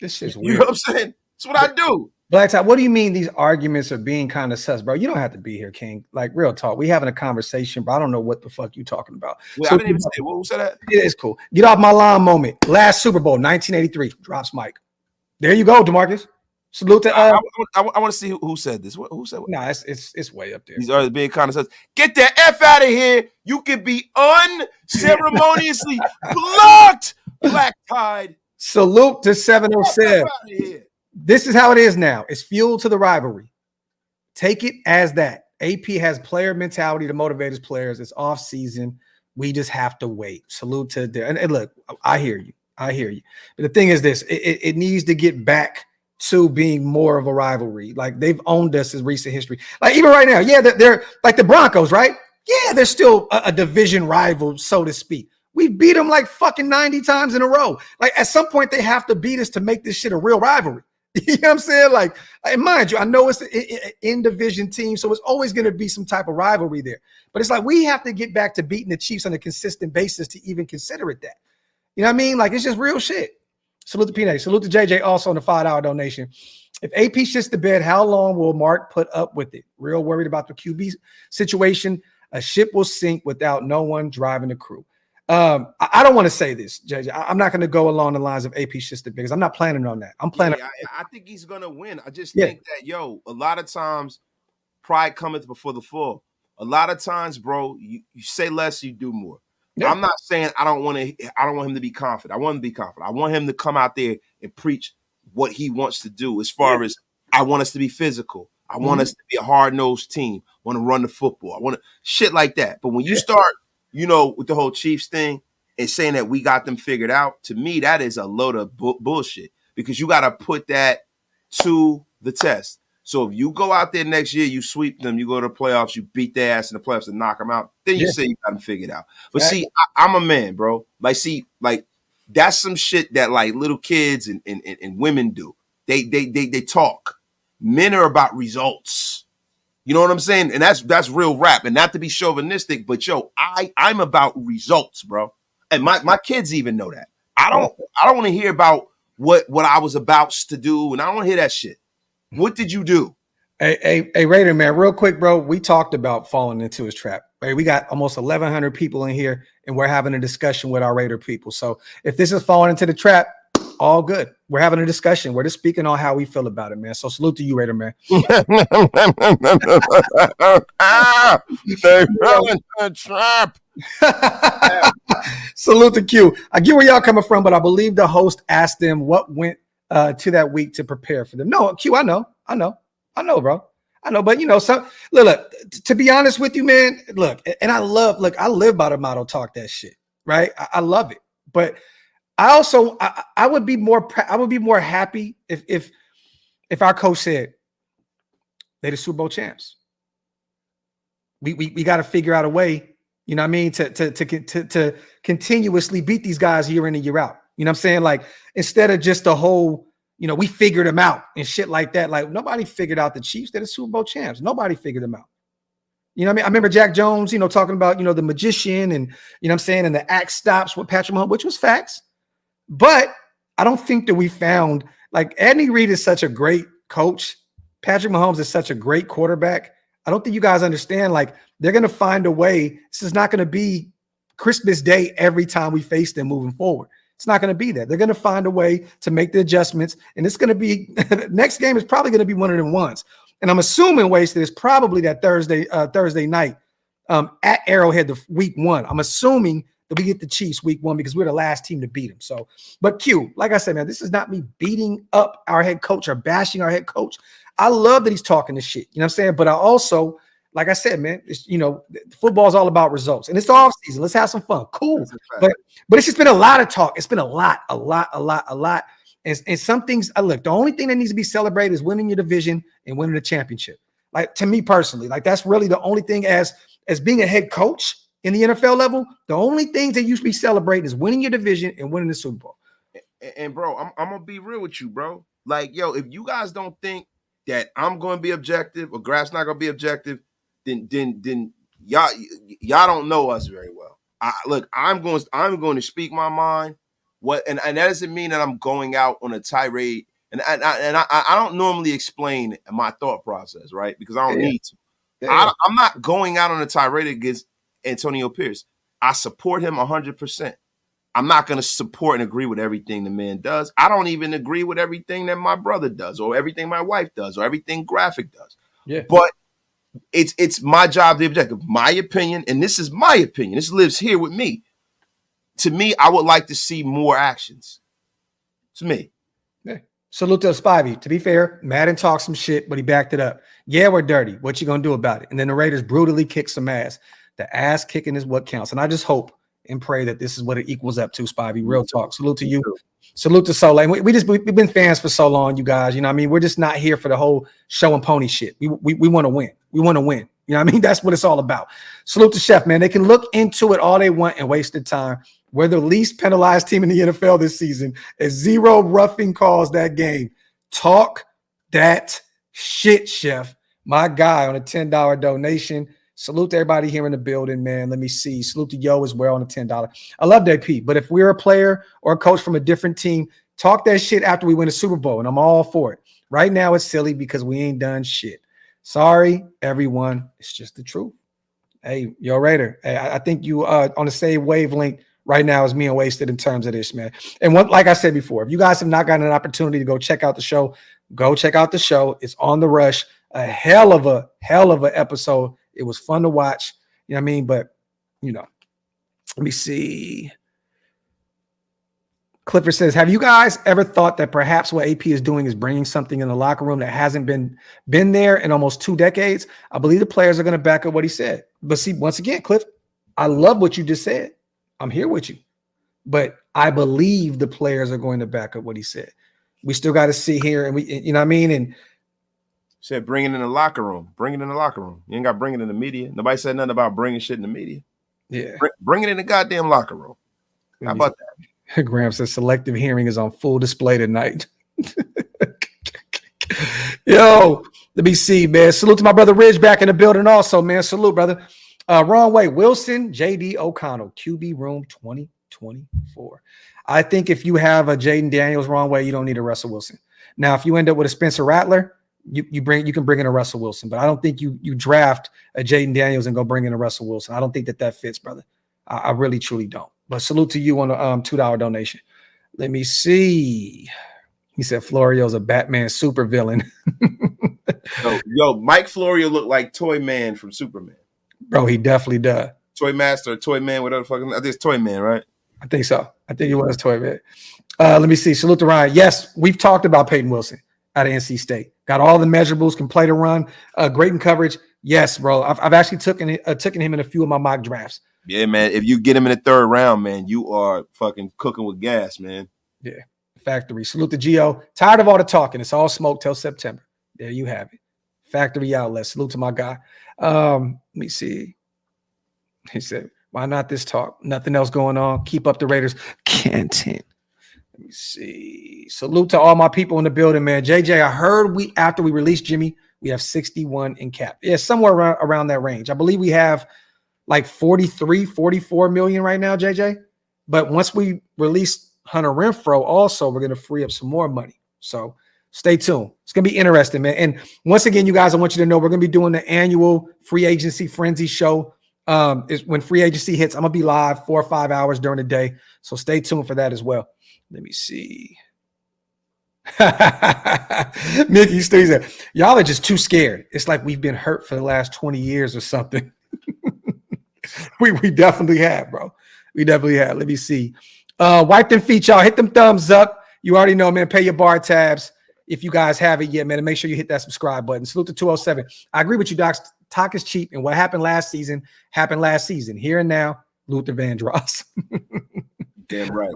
This shit's weird. You know what I'm saying? That's what I do. Black Tie, what do you mean these arguments are being kind of sus, bro? You don't have to be here, King. Like, real talk. We having a conversation, but I don't know what the fuck you talking about. Wait, so, I didn't even say, who said that? Yeah, it's cool. Get off my lawn moment. Last Super Bowl, 1983. Drops mic. There you go, DeMarcus. Salute to I want to see who said this. Who said what? Nah, it's way up there. These are being kind of sus. Get the F out of here. You can be unceremoniously blocked, Black Tide. Salute to 707. This is how it is now. It's fuel to the rivalry. Take it as that. AP has player mentality to motivate his players. It's off season. We just have to wait. Salute to and look, I hear you. But the thing is this, it needs to get back to being more of a rivalry. Like, they've owned us in recent history. Like, even right now, yeah, they're like the Broncos, right? Yeah, they're still a division rival, so to speak. We beat them like fucking 90 times in a row. Like, at some point, they have to beat us to make this shit a real rivalry. You know what I'm saying? Like, and mind you, I know it's an in-division team, so it's always going to be some type of rivalry there. But it's like we have to get back to beating the Chiefs on a consistent basis to even consider it that. You know what I mean? Like, it's just real shit. Salute to P-Nate. Salute to JJ also on the $5 donation. If AP shits the bed, how long will Mark put up with it? Real worried about the QB situation. A ship will sink without no one driving the crew. I don't want to say this, JJ. I'm not going to go along the lines of AP shits the bed because I'm not planning on that. I'm planning. I think he's going to win. I just think that, yo, a lot of times pride cometh before the fall. A lot of times, bro, you say less, you do more. Yeah. I'm not saying I don't want him to be confident. I want him to be confident. I want him to come out there and preach what he wants to do as far as I want us to be physical. I want us to be a hard-nosed team. I want to run the football. I want to shit like that. But when you start, you know, with the whole Chiefs thing and saying that we got them figured out, to me, that is a load of bullshit because you got to put that to the test. So if you go out there next year, you sweep them, you go to the playoffs, you beat their ass in the playoffs and knock them out, then you say you got them figured out. But see, I'm a man, bro. Like, see, like that's some shit that like little kids and women do. They talk. Men are about results. You know what I'm saying? And that's real rap. And not to be chauvinistic, but yo, I'm about results, bro. And my kids even know that. I don't want to hear about what I was about to do, and I don't want to hear that shit. What did you do? Hey, Raider man, real quick, bro. We talked about falling into his trap. Right? We got almost 1,100 people in here, and we're having a discussion with our Raider people. So if this is falling into the trap, all good. We're having a discussion. We're just speaking on how we feel about it, man. So salute to you, Raider man. They fell into the trap. Salute to Q. I get where y'all coming from, but I believe the host asked them what went to that week to prepare for them. No, Q, I know, bro. I know, but so look, to be honest with you, man, look, and I live by the motto, talk that shit, right? I love it. But I also, I would be more happy if our coach said they're the Super Bowl champs. We got to figure out a way, you know what I mean, to continuously beat these guys year in and year out. You know what I'm saying? Like, instead of just the whole, we figured them out and shit like that. Like, nobody figured out the Chiefs. They're the Super Bowl champs. Nobody figured them out. You know what I mean? I remember Jack Jones, talking about, the magician and, what I'm saying, and the axe stops with Patrick Mahomes, which was facts. But I don't think that we found, like, Andy Reid is such a great coach. Patrick Mahomes is such a great quarterback. I don't think you guys understand, like, they're going to find a way. This is not going to be Christmas Day every time we face them moving forward. It's not going to be that. They're going to find a way to make the adjustments, and it's going to be next game is probably going to be one of them ones. And I'm assuming, Wasted, is probably that Thursday night at Arrowhead, the week 1. I'm assuming that we get the Chiefs week 1 because we're the last team to beat them. So, but Q, like I said, man, this is not me beating up our head coach or bashing our head coach. I love that he's talking this shit. You know what I'm saying? But I also, like I said, man, it's, football is all about results, and it's the off season. Let's have some fun. Cool. But it's just been a lot of talk. It's been a lot. And some things, look, the only thing that needs to be celebrated is winning your division and winning the championship. Like, to me personally, like, that's really the only thing as being a head coach in the NFL level. The only things that you should be celebrating is winning your division and winning the Super Bowl. And bro, I'm going to be real with you, bro. Like, yo, if you guys don't think that I'm going to be objective or Graph's not going to be objective, then y'all don't know us very well. I'm going to speak my mind. And that doesn't mean that I'm going out on a tirade. And I don't normally explain my thought process, right? Because I don't need to. I'm not going out on a tirade against Antonio Pierce. I support him 100%. I'm not going to support and agree with everything the man does. I don't even agree with everything that my brother does or everything my wife does or everything Graphik does. Yeah. But it's my job to be objective. My opinion, and this is my opinion. This lives here with me. To me, I would like to see more actions. It's me. Yeah. Salute to Spivey. To be fair, Madden talked some shit, but he backed it up. Yeah, we're dirty. What you going to do about it? And then the Raiders brutally kicked some ass. The ass kicking is what counts. And I just hope and pray that this is what it equals up to, Spivey. Real talk. Salute to you. Salute to Soleil. We've been fans for so long, you guys. You know what I mean? We're just not here for the whole show and pony shit. We want to win. We want to win. You know what I mean? That's what it's all about. Salute to Chef, man. They can look into it all they want and waste their time. We're the least penalized team in the NFL this season. As 0 roughing calls that game. Talk that shit, Chef. My guy on a $10 donation. Salute to everybody here in the building, man. Let me see. Salute to Yo as well on a $10. I love that, Pete. But if we're a player or a coach from a different team, talk that shit after we win a Super Bowl, and I'm all for it. Right now, it's silly because we ain't done shit. Sorry, everyone. It's just the truth. Hey, Yo Raider. Hey, I think you on the same wavelength right now as me and Wasted in terms of this, man. And like I said before, if you guys have not gotten an opportunity to go check out the show, go check out the show. It's on the rush. A hell of a episode. It was fun to watch. You know what I mean? But, let me see. Clifford says, have you guys ever thought that perhaps what AP is doing is bringing something in the locker room that hasn't been there in almost 2 decades? I believe the players are going to back up what he said. But see, once again, Cliff, I love what you just said. I'm here with you. But I believe the players are going to back up what he said. We still got to see here. And you know what I mean? And Said bring it in the locker room. Bring it in the locker room. You ain't got to bring it in the media. Nobody said nothing about bringing shit in the media. Yeah. Bring it in the goddamn locker room. How about that? Graham says selective hearing is on full display tonight. Yo, let me see, man. Salute to my brother Ridge back in the building also, man. Salute, brother. Wrong way. Wilson, J.D. O'Connell, QB room 2024. I think if you have a Jaden Daniels wrong way, you don't need a Russell Wilson. Now, if you end up with a Spencer Rattler, you can bring in a Russell Wilson, but I don't think you draft a Jaden Daniels and go bring in a Russell Wilson. I don't think that fits, brother. I really, truly don't. But salute to you on the $2 donation. Let me see. He said Florio's a Batman supervillain. Yo, Mike Florio looked like Toy Man from Superman. Bro, he definitely does. Toy Master, Toy Man, whatever fucking. I think it's Toy Man, right? I think so. I think it was Toy Man. Let me see. Salute to Ryan. Yes, we've talked about Peyton Wilson out of NC State. Got all the measurables, can play the run, great in coverage. Yes, bro. I've actually taken him in a few of my mock drafts. Yeah, man. If you get him in the third round, man, you are fucking cooking with gas, man. Yeah. Factory. Salute to Gio. Tired of all the talking. It's all smoke till September. There you have it. Factory outlet. Salute to my guy. Let me see. He said, why not this talk? Nothing else going on. Keep up the Raiders content. Let me see. Salute to all my people in the building, man. JJ, I heard after we released Jimmy, we have 61 in cap. Yeah, somewhere around that range. I believe we have like 43, 44 million right now, JJ. But once we release Hunter Renfrow, also, we're going to free up some more money. So stay tuned. It's going to be interesting, man. And once again, you guys, I want you to know we're going to be doing the annual free agency frenzy show. Is when free agency hits, I'm going to be live 4 or 5 hours during the day. So stay tuned for that as well. Let me see. Mickey Steve said, y'all are just too scared. It's like we've been hurt for the last 20 years or something. we definitely have, bro. We definitely have. Let me see. Wipe them feet, y'all. Hit them thumbs up. You already know, man. Pay your bar tabs if you guys haven't yet, man. And make sure you hit that subscribe button. Salute to 207. I agree with you, Doc. Talk is cheap. And what happened last season happened last season. Here and now, Luther Vandross. Damn right.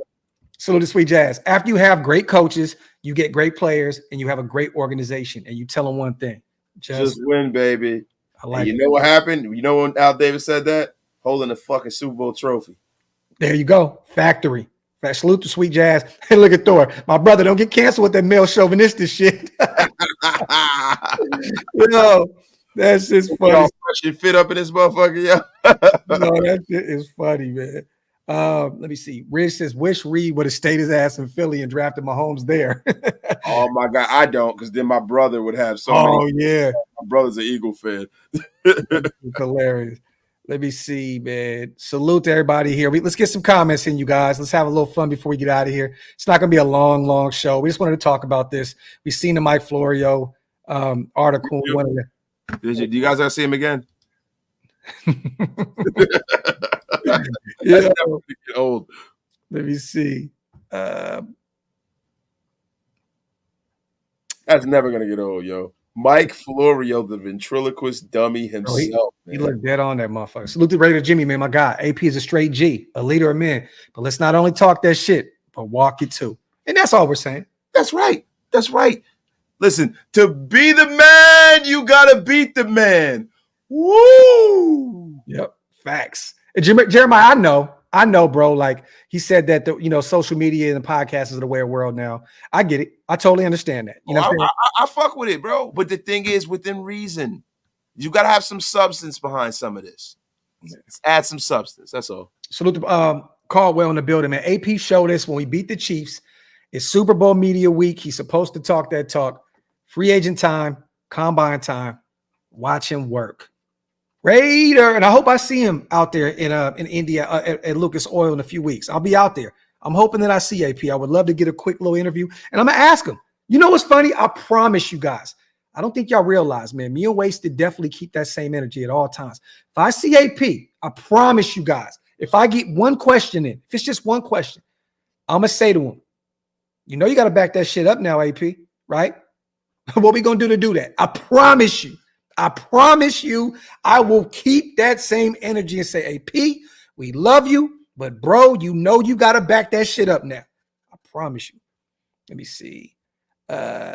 Salute to Sweet Jazz. After you have great coaches, you get great players, and you have a great organization, and you tell them one thing. Just win, baby. I like you know what happened? You know when Al Davis said that? Holding a fucking Super Bowl trophy. There you go. Factory. Salute to Sweet Jazz. Hey, look at Thor. My brother, don't get canceled with that male chauvinistic shit. Yo, that's just funny. Shit fit up in this motherfucker, yo. No, that shit is funny, man. Let me see. Rich says, wish Reed would have stayed his ass in Philly and drafted Mahomes there. Oh my God, I don't, because then my brother would have so many. Oh, yeah. My brother's an Eagle fan. Hilarious. Let me see, man. Salute to everybody here. Let's get some comments in, you guys. Let's have a little fun before we get out of here. It's not going to be a long, long show. We just wanted to talk about this. We've seen the Mike Florio article. Do you guys ever see him again? Yeah. Get old. Let me see. That's never going to get old, yo. Mike Florio, the ventriloquist dummy himself. He looked dead on that motherfucker. Salute to Raider Jimmy, man, my guy. AP is a straight G, a leader of men. But let's not only talk that shit, but walk it too. And that's all we're saying. That's right. That's right. Listen, to be the man, you got to beat the man. Woo! Yep, facts. And Jeremiah, I know, bro. Like he said that social media and the podcast is the way of the world now. I get it. I totally understand that. You know, I fuck with it, bro. But the thing is, within reason, you gotta have some substance behind some of this. Let's add some substance. That's all. Salute to Caldwell in the building, man. AP showed us when we beat the Chiefs. It's Super Bowl media week. He's supposed to talk that talk. Free agent time, combine time. Watch him work. Raider, and I hope I see him out there in India at Lucas Oil in a few weeks. I'll be out there. I'm hoping that I see AP. I would love to get a quick little interview, and I'm gonna ask him. You know what's funny? I promise you guys. I don't think y'all realize, man. Me and Wasted definitely keep that same energy at all times. If I see AP, I promise you guys. If I get one question in, if it's just one question, I'm gonna say to him, "You know, you got to back that shit up now, AP. Right? What we gonna do to do that? I promise you." I promise you, I will keep that same energy and say, AP, we love you, but bro, you know you got to back that shit up now. I promise you. Let me see.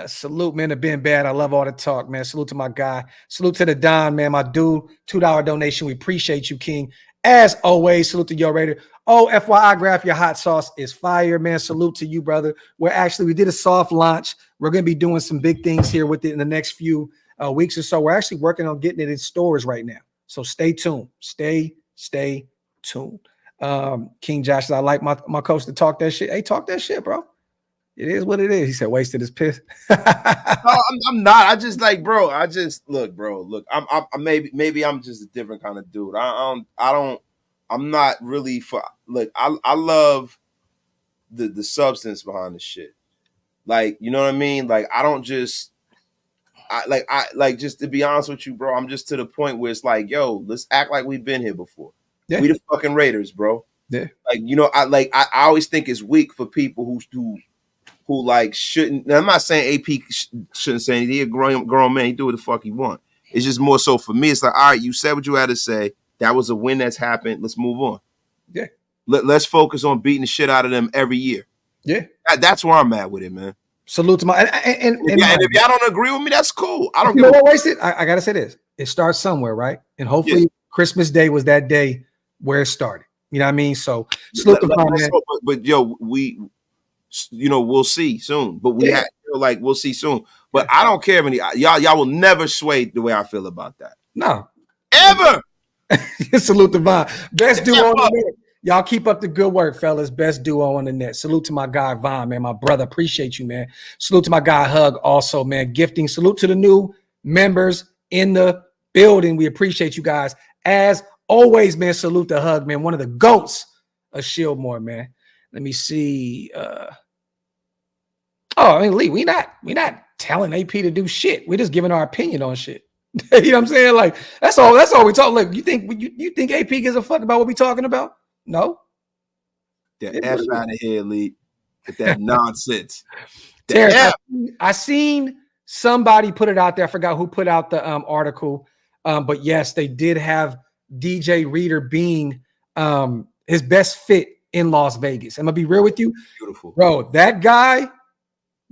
Salute, man, to Ben Bad. I love all the talk, man. Salute to my guy. Salute to the Don, man. My dude, $2 donation. We appreciate you, King. As always, salute to your Raider. Oh, FYI, Graph, your hot sauce is fire, man. Salute to you, brother. We did a soft launch. We're going to be doing some big things here with it in the next few weeks or so. We're actually working on getting it in stores right now. So stay tuned. Stay tuned. King Josh says, I like my coach to talk that shit. Hey, talk that shit, bro. It is what it is. He said, wasted his piss. No, I'm not. I just like, bro. Look. I'm maybe I'm just a different kind of dude. I'm not really for. Look, I love the substance behind the shit. Like, you know what I mean? Like, I don't just. Just to be honest with you, bro. I'm just to the point where it's like, yo, let's act like we've been here before. Yeah. We the fucking Raiders, bro. Yeah. Like, you know, I always think it's weak for people who like shouldn't. Now, I'm not saying AP shouldn't say anything. He's a grown man. He do what the fuck he want. It's just more so for me. It's like, all right, you said what you had to say. That was a win that's happened. Let's move on. Yeah. Let's focus on beating the shit out of them every year. Yeah. That's where I'm at with it, man. Salute to my and if y'all don't agree with me, that's cool. I don't know what wasted. I gotta say this. It starts somewhere, right? And hopefully Christmas Day was that day where it started. You know what I mean? So salute to my man. But yo, we'll see soon. But we'll see soon. But I don't care if y'all will never sway the way I feel about that. No. Ever. Salute to Vaughn. Best duo on the net. Y'all keep up the good work, fellas. Best duo on the net. Salute to my guy, Vaughn, man. My brother. Appreciate you, man. Salute to my guy, Hug, also, man. Gifting. Salute to the new members in the building. We appreciate you guys. As always, man, salute to Hug, man. One of the GOATs of Shieldmore, man. Let me see. Lee, we not telling AP to do shit. We're just giving our opinion on shit. You know what I'm saying? Like, that's all we talk. Look, you think AP gives a fuck about what we talking about? No. Get F out of here, Lee. With that nonsense. I seen somebody put it out there. I forgot who put out the article. But yes, they did have DJ Reader being his best fit in Las Vegas. I'm gonna be real with you. Beautiful. Bro, that guy,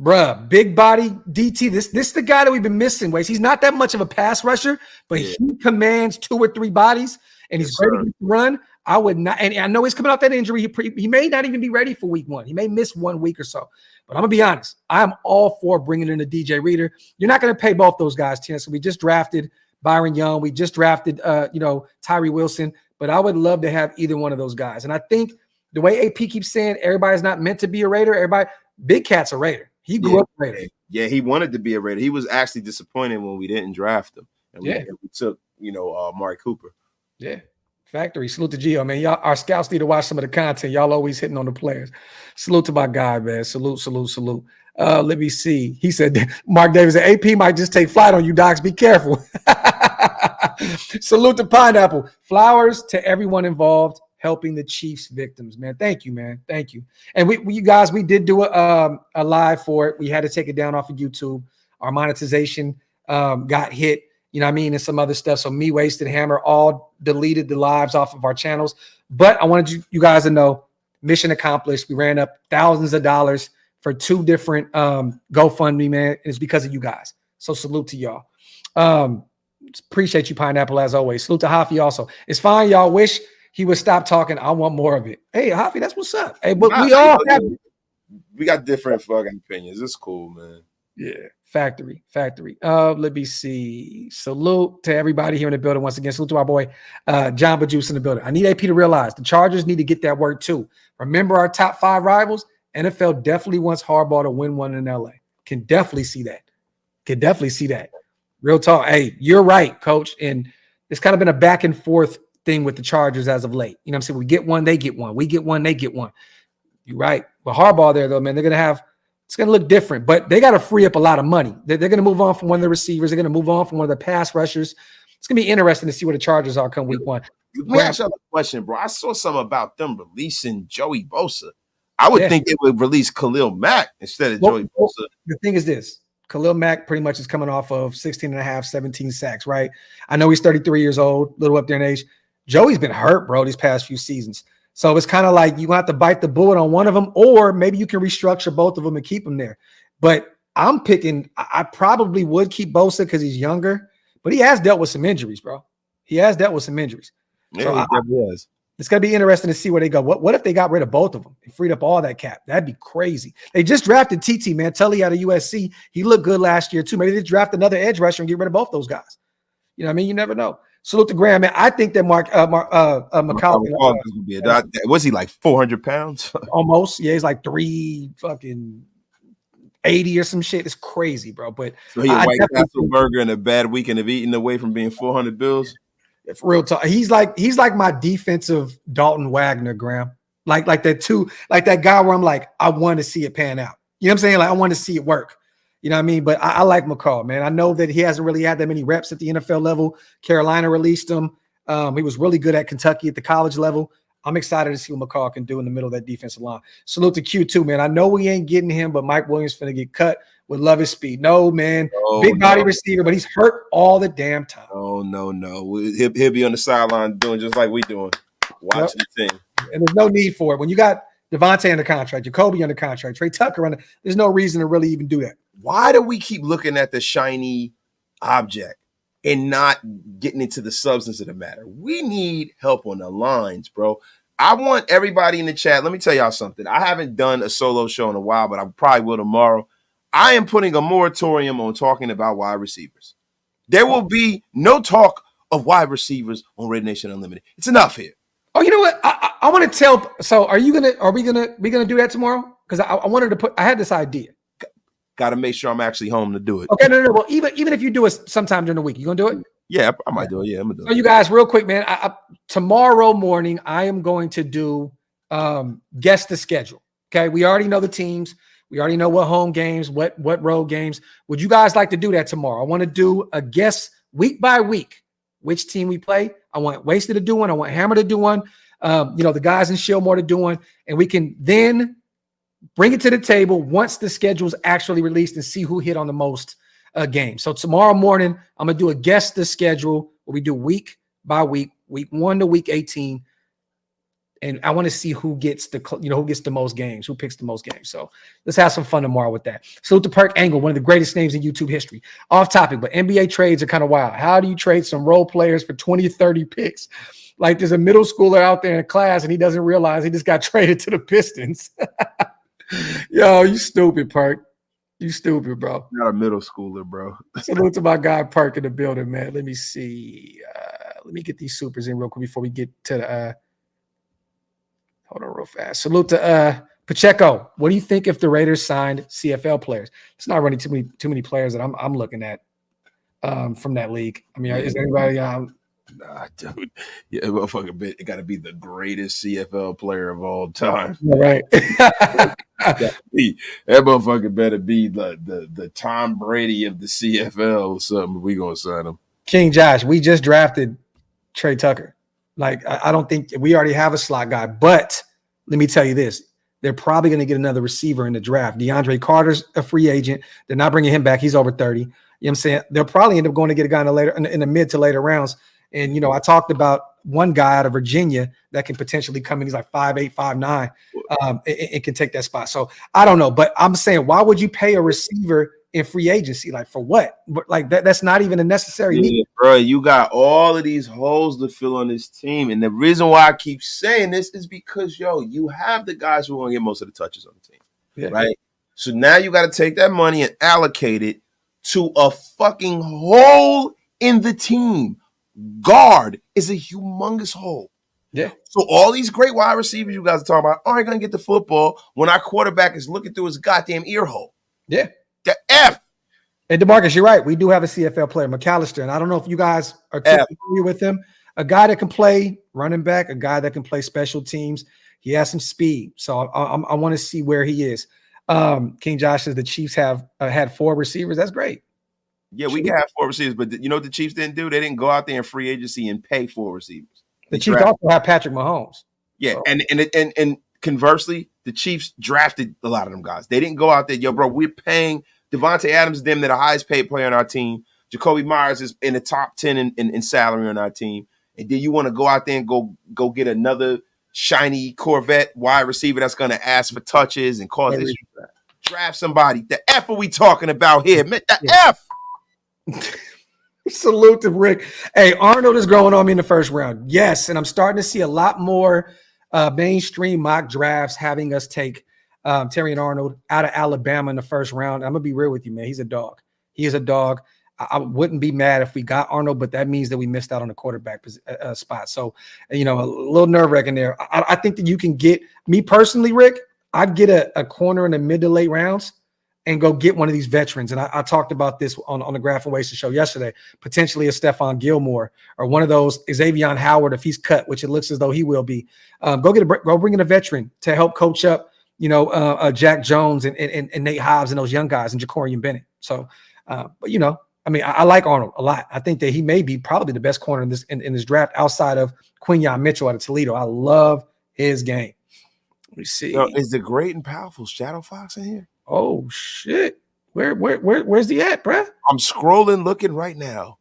bruh, big body DT. This is the guy that we've been missing. Ways. He's not that much of a pass rusher, but he commands 2 or 3 bodies, and he's ready to run. I would not, and I know he's coming off that injury. He may not even be ready for week 1. He may miss 1 week or so. But I'm gonna be honest. I'm all for bringing in a DJ Reader. You're not gonna pay both those guys, Tina. So we just drafted Byron Young. We just drafted, Tyree Wilson. But I would love to have either one of those guys. And I think the way AP keeps saying everybody's not meant to be a Raider. Big Cat's a Raider. He grew up a Raider. Yeah, he wanted to be a Raider. He was actually disappointed when we didn't draft him. And we took, Amari Cooper. Yeah. Factory. Salute to Gio, man. Y'all, our scouts need to watch some of the content. Y'all always hitting on the players. Salute to my guy, man. Salute. Let me see. He said, Mark Davis said, AP might just take flight on you, Docs. Be careful. Salute to Pineapple. Flowers to everyone involved helping the Chiefs victims, man. Thank you, man. Thank you. And we did do a live for it. We had to take it down off of YouTube. Our monetization got hit. You know what I mean? And some other stuff. So me, Wasted Hammer, all deleted the lives off of our channels. But I wanted you guys to know, mission accomplished. We ran up thousands of dollars for 2 different GoFundMe, man. And it's because of you guys. So salute to y'all. Appreciate you, Pineapple, as always. Salute to Hafi also. It's fine, y'all. Wish he would stop talking. I want more of it. Hey, Hafi, that's what's up. Hey, but we got different fucking opinions. It's cool, man. Yeah. Factory. Let me see. Salute to everybody here in the building once again. Salute to our boy John Bajuice in the building. I need AP to realize the Chargers need to get that work too. Remember our top 5 rivals? NFL definitely wants Harbaugh to win one in LA. Can definitely see that. Real talk. Hey, you're right, Coach. And it's kind of been a back and forth thing with the Chargers as of late. You know what I'm saying? We get one, they get one. We get one, they get one. You're right. But Harbaugh there, though, man, they're going to have – it's going to look different. But they got to free up a lot of money. They're going to move on from one of the receivers. They're going to move on from one of the pass rushers. It's going to be interesting to see where the Chargers are come week 1. Let me ask you a question, bro. I saw something about them releasing Joey Bosa. I would think they would release Khalil Mack instead of Joey Bosa. The thing is this. Khalil Mack pretty much is coming off of 16 and a half, 17 sacks, right? I know he's 33 years old, a little up there in age. Joey's been hurt, bro, these past few seasons. So it's kind of like you have to bite the bullet on one of them, or maybe you can restructure both of them and keep them there. But I'm picking. I probably would keep Bosa because he's younger, but he has dealt with some injuries, bro. He has dealt with some injuries. Yeah, so he definitely has. It's going to be interesting to see where they go. What if they got rid of both of them and freed up all that cap? That'd be crazy. They just drafted TT, man. Tully out of USC. He looked good last year, too. Maybe they draft another edge rusher and get rid of both those guys. You know what I mean? You never know. Salute to Graham, man. I think that McCall was he like 400 pounds? Almost. Yeah, he's like 380 or some shit. It's crazy, bro. But so he a White Castle burger and a bad weekend of eating away from being 400 bills. If real talk, he's like my defensive Dalton Wagner, Graham. Like that guy where I'm like, I want to see it pan out. You know what I'm saying? Like I want to see it work. You know what I mean? But I like McCall, man. I know that he hasn't really had that many reps at the NFL level. Carolina released him. He was really good at Kentucky at the college level. I'm excited to see what McCall can do in the middle of that defensive line. Salute to Q2, man. I know we ain't getting him, but Mike Williams finna get cut. Would love his speed. No, man. Big body receiver, but he's hurt all the damn time. Oh, no. He'll be on the sideline doing just like we doing. Watching the team. And there's no need for it. When you got Devontae under contract, Jacoby under contract, Trey Tucker under, there's no reason to really even do that. Why do we keep looking at the shiny object and not getting into the substance of the matter? We need help on the lines, bro. I want everybody in the chat. Let me tell y'all something. I haven't done a solo show in a while, but I probably will tomorrow. I am putting a moratorium on talking about wide receivers. There will be no talk of wide receivers on Red Nation Unlimited. It's enough here. Oh, you know what? I want to tell. So are we gonna do that tomorrow? Because I wanted to I had this idea. Got to make sure I'm actually home to do it. Okay, no. Well, even if you do it sometime during the week, you gonna do it? Yeah, I might do it. Yeah, I'm gonna do it. So you guys, real quick, man. Tomorrow morning, I am going to do guess the schedule. Okay, we already know the teams. We already know what home games, what road games. Would you guys like to do that tomorrow? I want to do a guess week by week which team we play. I want Wasted to do one. I want Hammer to do one. The guys in Shillmore to do one, and we can then bring it to the table once the schedule is actually released and see who hit on the most games. So tomorrow morning, I'm gonna do a guess the schedule where we do week by week, week 1 to week 18. And I want to see who gets the most games, who picks the most games. So let's have some fun tomorrow with that. Salute to Perk Angle, one of the greatest names in YouTube history. Off topic, but NBA trades are kind of wild. How do you trade some role players for 20, 30 picks? Like there's a middle schooler out there in class and he doesn't realize he just got traded to the Pistons. Yo, you stupid, Perk. You stupid, bro. Not a middle schooler, bro. Salute to my guy Perk in the building, man. Let me see. Let me get these supers in real quick before we get to the hold on real fast. Salute to Pacheco. What do you think if the Raiders signed CFL players? It's not running too many players that I'm looking at from that league. I mean, is anybody Nah, dude. Yeah, motherfucker, it got to be the greatest CFL player of all time. Right. That motherfucker better be the Tom Brady of the CFL or something. We gonna sign him. King Josh, we just drafted Trey Tucker. Like, I don't think we already have a slot guy, but let me tell you this. They're probably going to get another receiver in the draft. DeAndre Carter's a free agent. They're not bringing him back. He's over 30. You know what I'm saying? They'll probably end up going to get a guy in the mid to later rounds. And, I talked about one guy out of Virginia that can potentially come in. He's like 5'8", 5'9", and can take that spot. So I don't know, but I'm saying, why would you pay a receiver in free agency? Like, for what? Like that's not even a necessary need. Bro, you got all of these holes to fill on this team. And the reason why I keep saying this is because, you have the guys who are going to get most of the touches on the team. Yeah. Right? So now you got to take that money and allocate it to a fucking hole in the team. Guard is a humongous hole. Yeah. So all these great wide receivers you guys are talking about aren't going to get the football when our quarterback is looking through his goddamn ear hole. Yeah. The F. And DeMarcus, you're right. We do have a CFL player, McAllister, and I don't know if you guys are too familiar with him. A guy that can play running back, a guy that can play special teams. He has some speed, so I want to see where he is. King Josh says the Chiefs have had 4 receivers. That's great. Yeah, we can have 4 receivers, but you know what the Chiefs didn't do? They didn't go out there in free agency and pay 4 receivers. The Chiefs also have Patrick Mahomes. Yeah, so. and conversely, the Chiefs drafted a lot of them guys. They didn't go out there, bro, we're paying Devontae Adams, they're the highest paid player on our team. Jacoby Myers is in the top 10 in salary on our team. And then you want to go out there and go get another shiny Corvette wide receiver that's going to ask for touches and cause issues. draft somebody. The F are we talking about here? The F. Salute to Rick. Hey, Arnold is growing on me in the first round. Yes, and I'm starting to see a lot more mainstream mock drafts having us take Terrion Arnold out of Alabama in the first round. I'm going to be real with you, man. He's a dog. He is a dog. I wouldn't be mad if we got Arnold, but that means that we missed out on the quarterback spot. So, a little nerve-wracking there. I think that you can get – me personally, Rick, I'd get a corner in the mid to late rounds and go get one of these veterans. And I talked about this on the Graph and Wasted show yesterday, potentially a Stephon Gilmore or one of those Xavier Howard if he's cut, which it looks as though he will be. Go bring in a veteran to help coach up, Jack Jones and Nate Hobbs and those young guys and Jacorian Bennett. So, I like Arnold a lot. I think that he may be probably the best corner in this draft outside of Quinyon Mitchell out of Toledo. I love his game. Let me see. Is the great and powerful Shadow Fox in here? Oh shit! Where's he at, bruh? I'm scrolling, looking right now.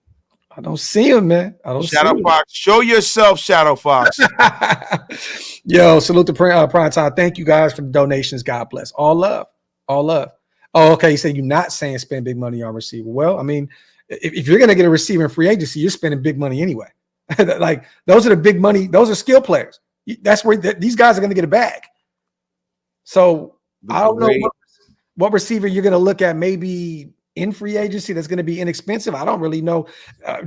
I don't see him, man. I don't see him. Shadow Fox, show yourself, Shadow Fox. Yo, salute to Prime Time. Thank you guys for the donations. God bless. All love. Oh, okay. You said you're not saying spend big money on receiver. Well, I mean, if you're going to get a receiver in free agency, you're spending big money anyway. Like those are the big money. Those are skill players. That's where these guys are going to get a bag. So I don't know what receiver you're going to look at maybe in free agency that's going to be inexpensive. I don't really know.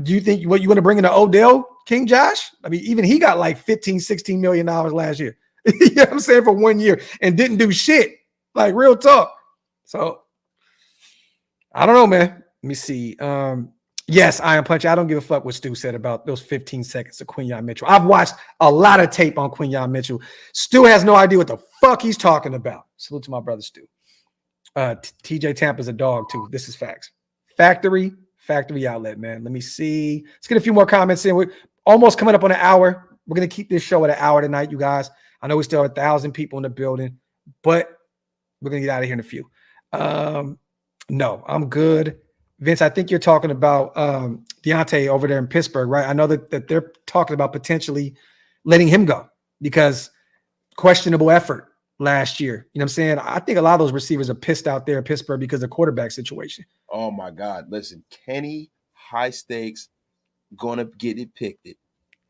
Do you think you want to bring in an Odell King Josh? I mean, even he got like $15-16 million last year. You know what I'm saying, for 1 year and didn't do shit. Like real talk. So I don't know, man. Let me see. Yes, Iron Punch. I don't give a fuck what Stu said about those 15 seconds of Quinyon Mitchell. I've watched a lot of tape on Quinyon Mitchell. Stu has no idea what the fuck he's talking about. Salute to my brother Stu. TJ Tampa's a dog too. This is facts. Factory outlet, man. Let me see. Let's get a few more comments in. We're almost coming up on an hour. We're going to keep this show at an hour tonight, you guys. I know we still have 1,000 people in the building, but we're going to get out of here in a few. No, I'm good. Vince, I think you're talking about Deontay over there in Pittsburgh, right? I know that they're talking about potentially letting him go because questionable effort last year. You know what I'm saying? I think a lot of those receivers are pissed out there in Pittsburgh because of the quarterback situation. Oh, my God. Listen, Kenny, high stakes, going to get it picked.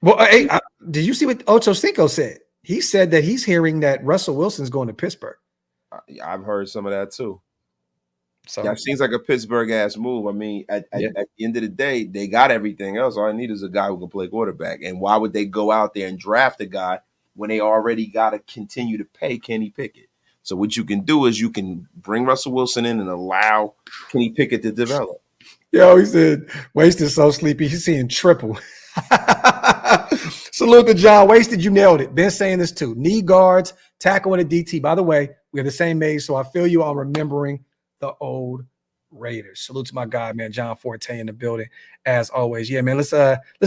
Well, hey, did you see what Ocho Cinco said? He said that he's hearing that Russell Wilson's going to Pittsburgh. I've heard some of that too. So that seems like a Pittsburgh-ass move. I mean, at the end of the day, they got everything else. All I need is a guy who can play quarterback. And why would they go out there and draft a guy when they already got to continue to pay Kenny Pickett? So what you can do is you can bring Russell Wilson in and allow Kenny Pickett to develop. Yo, he said, Wasted so sleepy. He's seeing triple. Salute to John. Wasted, you nailed it. Been saying this too. Knee guards, tackle and a DT. By the way, we have the same age, so I feel you on remembering the old Raiders. Salute to my guy, man, John Forte in the building, as always. Yeah, man, let's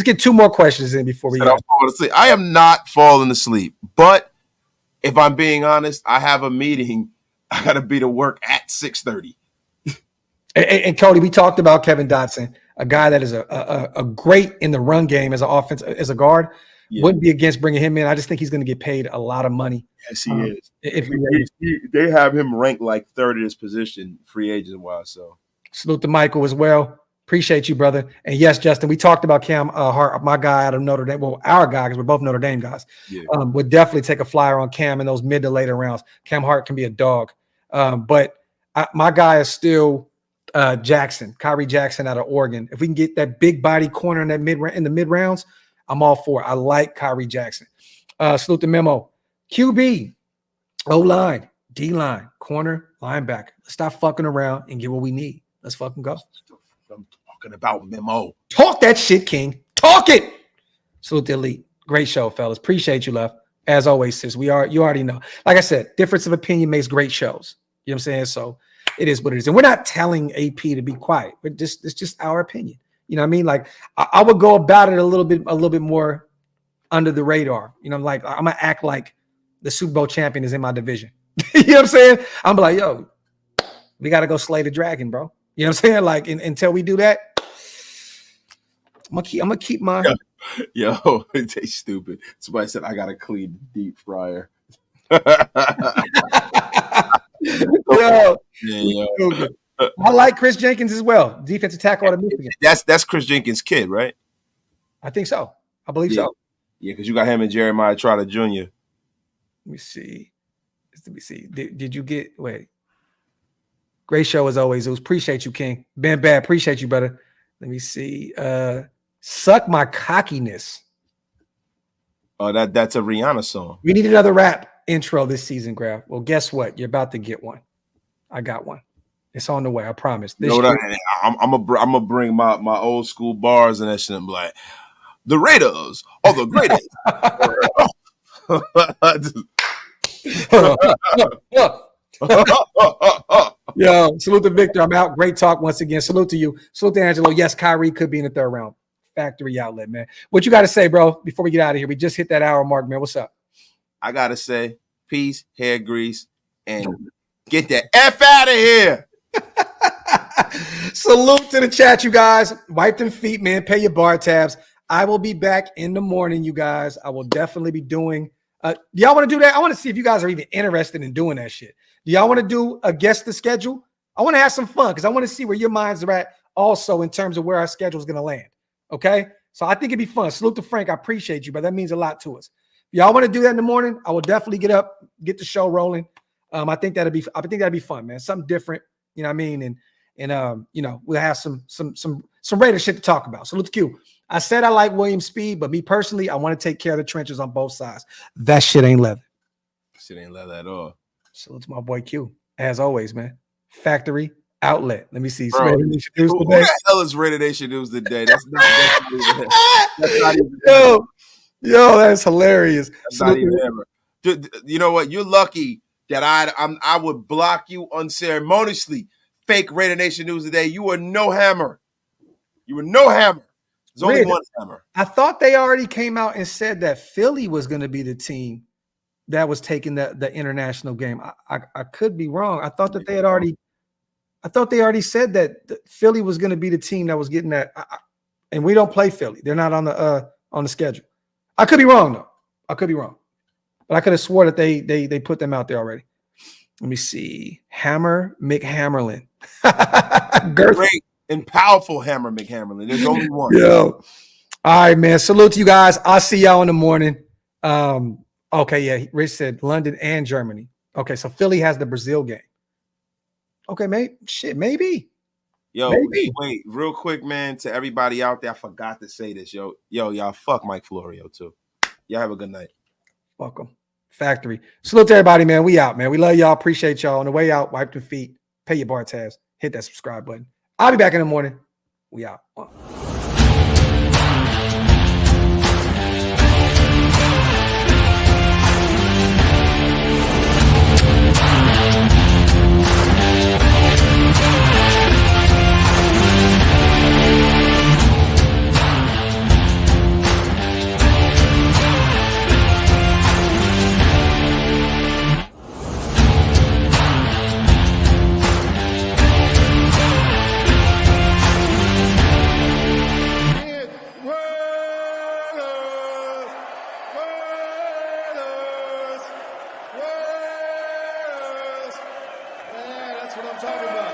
get two more questions in before we go. I am not falling asleep, but if I'm being honest, I have a meeting. I got to be to work at 6:30. And Cody, we talked about Kevin Dotson, a guy that is a great in the run game as an offense, as a guard. Yeah. Wouldn't be against bringing him in. I just think he's going to get paid a lot of money. Yes, he is. If they have him ranked like third in his position, free agent wise. So salute to Michael as well. Appreciate you, brother. And yes, Justin, we talked about Cam Hart, my guy out of Notre Dame. Well, our guy, because we're both Notre Dame guys. Yeah. Would definitely take a flyer on Cam in those mid to later rounds. Cam Hart can be a dog. But my guy is still Jackson, Kyrie Jackson out of Oregon. If we can get that big body corner in the mid rounds, I'm all for it. I like Kyrie Jackson. Salute the memo. QB, O-line, D-line, corner, linebacker. Let's stop fucking around and get what we need. Let's fucking go. I'm talking about memo. Talk that shit, King. Talk it. Salute the elite. Great show, fellas. Appreciate you, love. As always, sis. You already know. Like I said, difference of opinion makes great shows. You know what I'm saying? So it is what it is. And we're not telling AP to be quiet. It's just our opinion. You know what I mean? Like I would go about it a little bit more under the radar. You know, like I'm gonna act like the Super Bowl champion is in my division. You know what I'm saying? I'm like, yo, we gotta go slay the dragon, bro. You know what I'm saying? Like until we do that, I'm gonna keep my yo, they stupid. Somebody said I gotta clean the deep fryer. Yo, Yeah, I like Chris Jenkins as well. Defensive tackle out of Michigan. That's Chris Jenkins' kid, right? I think so. I believe so. Yeah, because you got him and Jeremiah Trotter Jr. Let me see. Did you get Great show as always. Appreciate you, King. Ben Bad, appreciate you, brother. Let me see. Suck My Cockiness. Oh, that's a Rihanna song. We need another rap intro this season, Graph. Well, guess what? You're about to get one. I got one. It's on the way. I promise. I'm gonna bring my old school bars and that shit. And be like, the Raiders are the greatest. Yo, salute to Victor. I'm out. Great talk once again. Salute to you. Salute to Angelo. Yes, Kyrie could be in the third round. Factory outlet, man. What you got to say, bro, before we get out of here? We just hit that hour mark, man. What's up? I got to say, peace, hair grease, and get the F out of here. Salute to the chat, you guys. Wipe them feet, man. Pay your bar tabs. I will be back in the morning, you guys. I will definitely be doing do y'all want to do that? I want to see if you guys are even interested in doing that shit. Do y'all want to do a guess the schedule? I want to have some fun because I want to see where your minds are at also in terms of where our schedule is going to land. Okay? So I think it'd be fun. Salute to Frank. I appreciate you, but that means a lot to us. If y'all want to do that in the morning, I will definitely get up, get the show rolling. I think that'd be fun, man. Something different, you know what I mean? And you know, we'll have some Raider shit to talk about. Salute to Q. I said I like William Speed, but me personally, I want to take care of the trenches on both sides. That shit ain't leather. Shit ain't leather at all. Salute to my boy Q. As always, man. Factory outlet. Let me see. Bro, who the hell is Raider Nation News today? That's not even Yo, that's hilarious. That's not even ever. You know what? You're lucky that I would block you unceremoniously. Fake Raider Nation News today. You were no hammer. You were no hammer. There's only one hammer. I thought they already came out and said that Philly was going to be the team that was taking the international game. I could be wrong. I thought that they had already. I thought they already said that Philly was going to be the team that was getting that. And we don't play Philly. They're not on the schedule. I could be wrong though. I could be wrong, but I could have swore that they put them out there already. Let me see. Hammer McHammerlin. Great and powerful Hammer McHammerlin. There's only one. Yo. All right, man. Salute to you guys. I'll see y'all in the morning. Okay, yeah. Rich said London and Germany. Okay, so Philly has the Brazil game. Okay, maybe. Yo, wait, real quick, man, to everybody out there, I forgot to say this, yo, y'all fuck Mike Florio, too. Y'all have a good night. Fuck him. Factory. Salute to everybody, man. We out, man. We love y'all. Appreciate y'all. On the way out, wipe your feet, pay your bar tabs, hit that subscribe button. I'll be back in the morning. We out. That's what I'm talking about.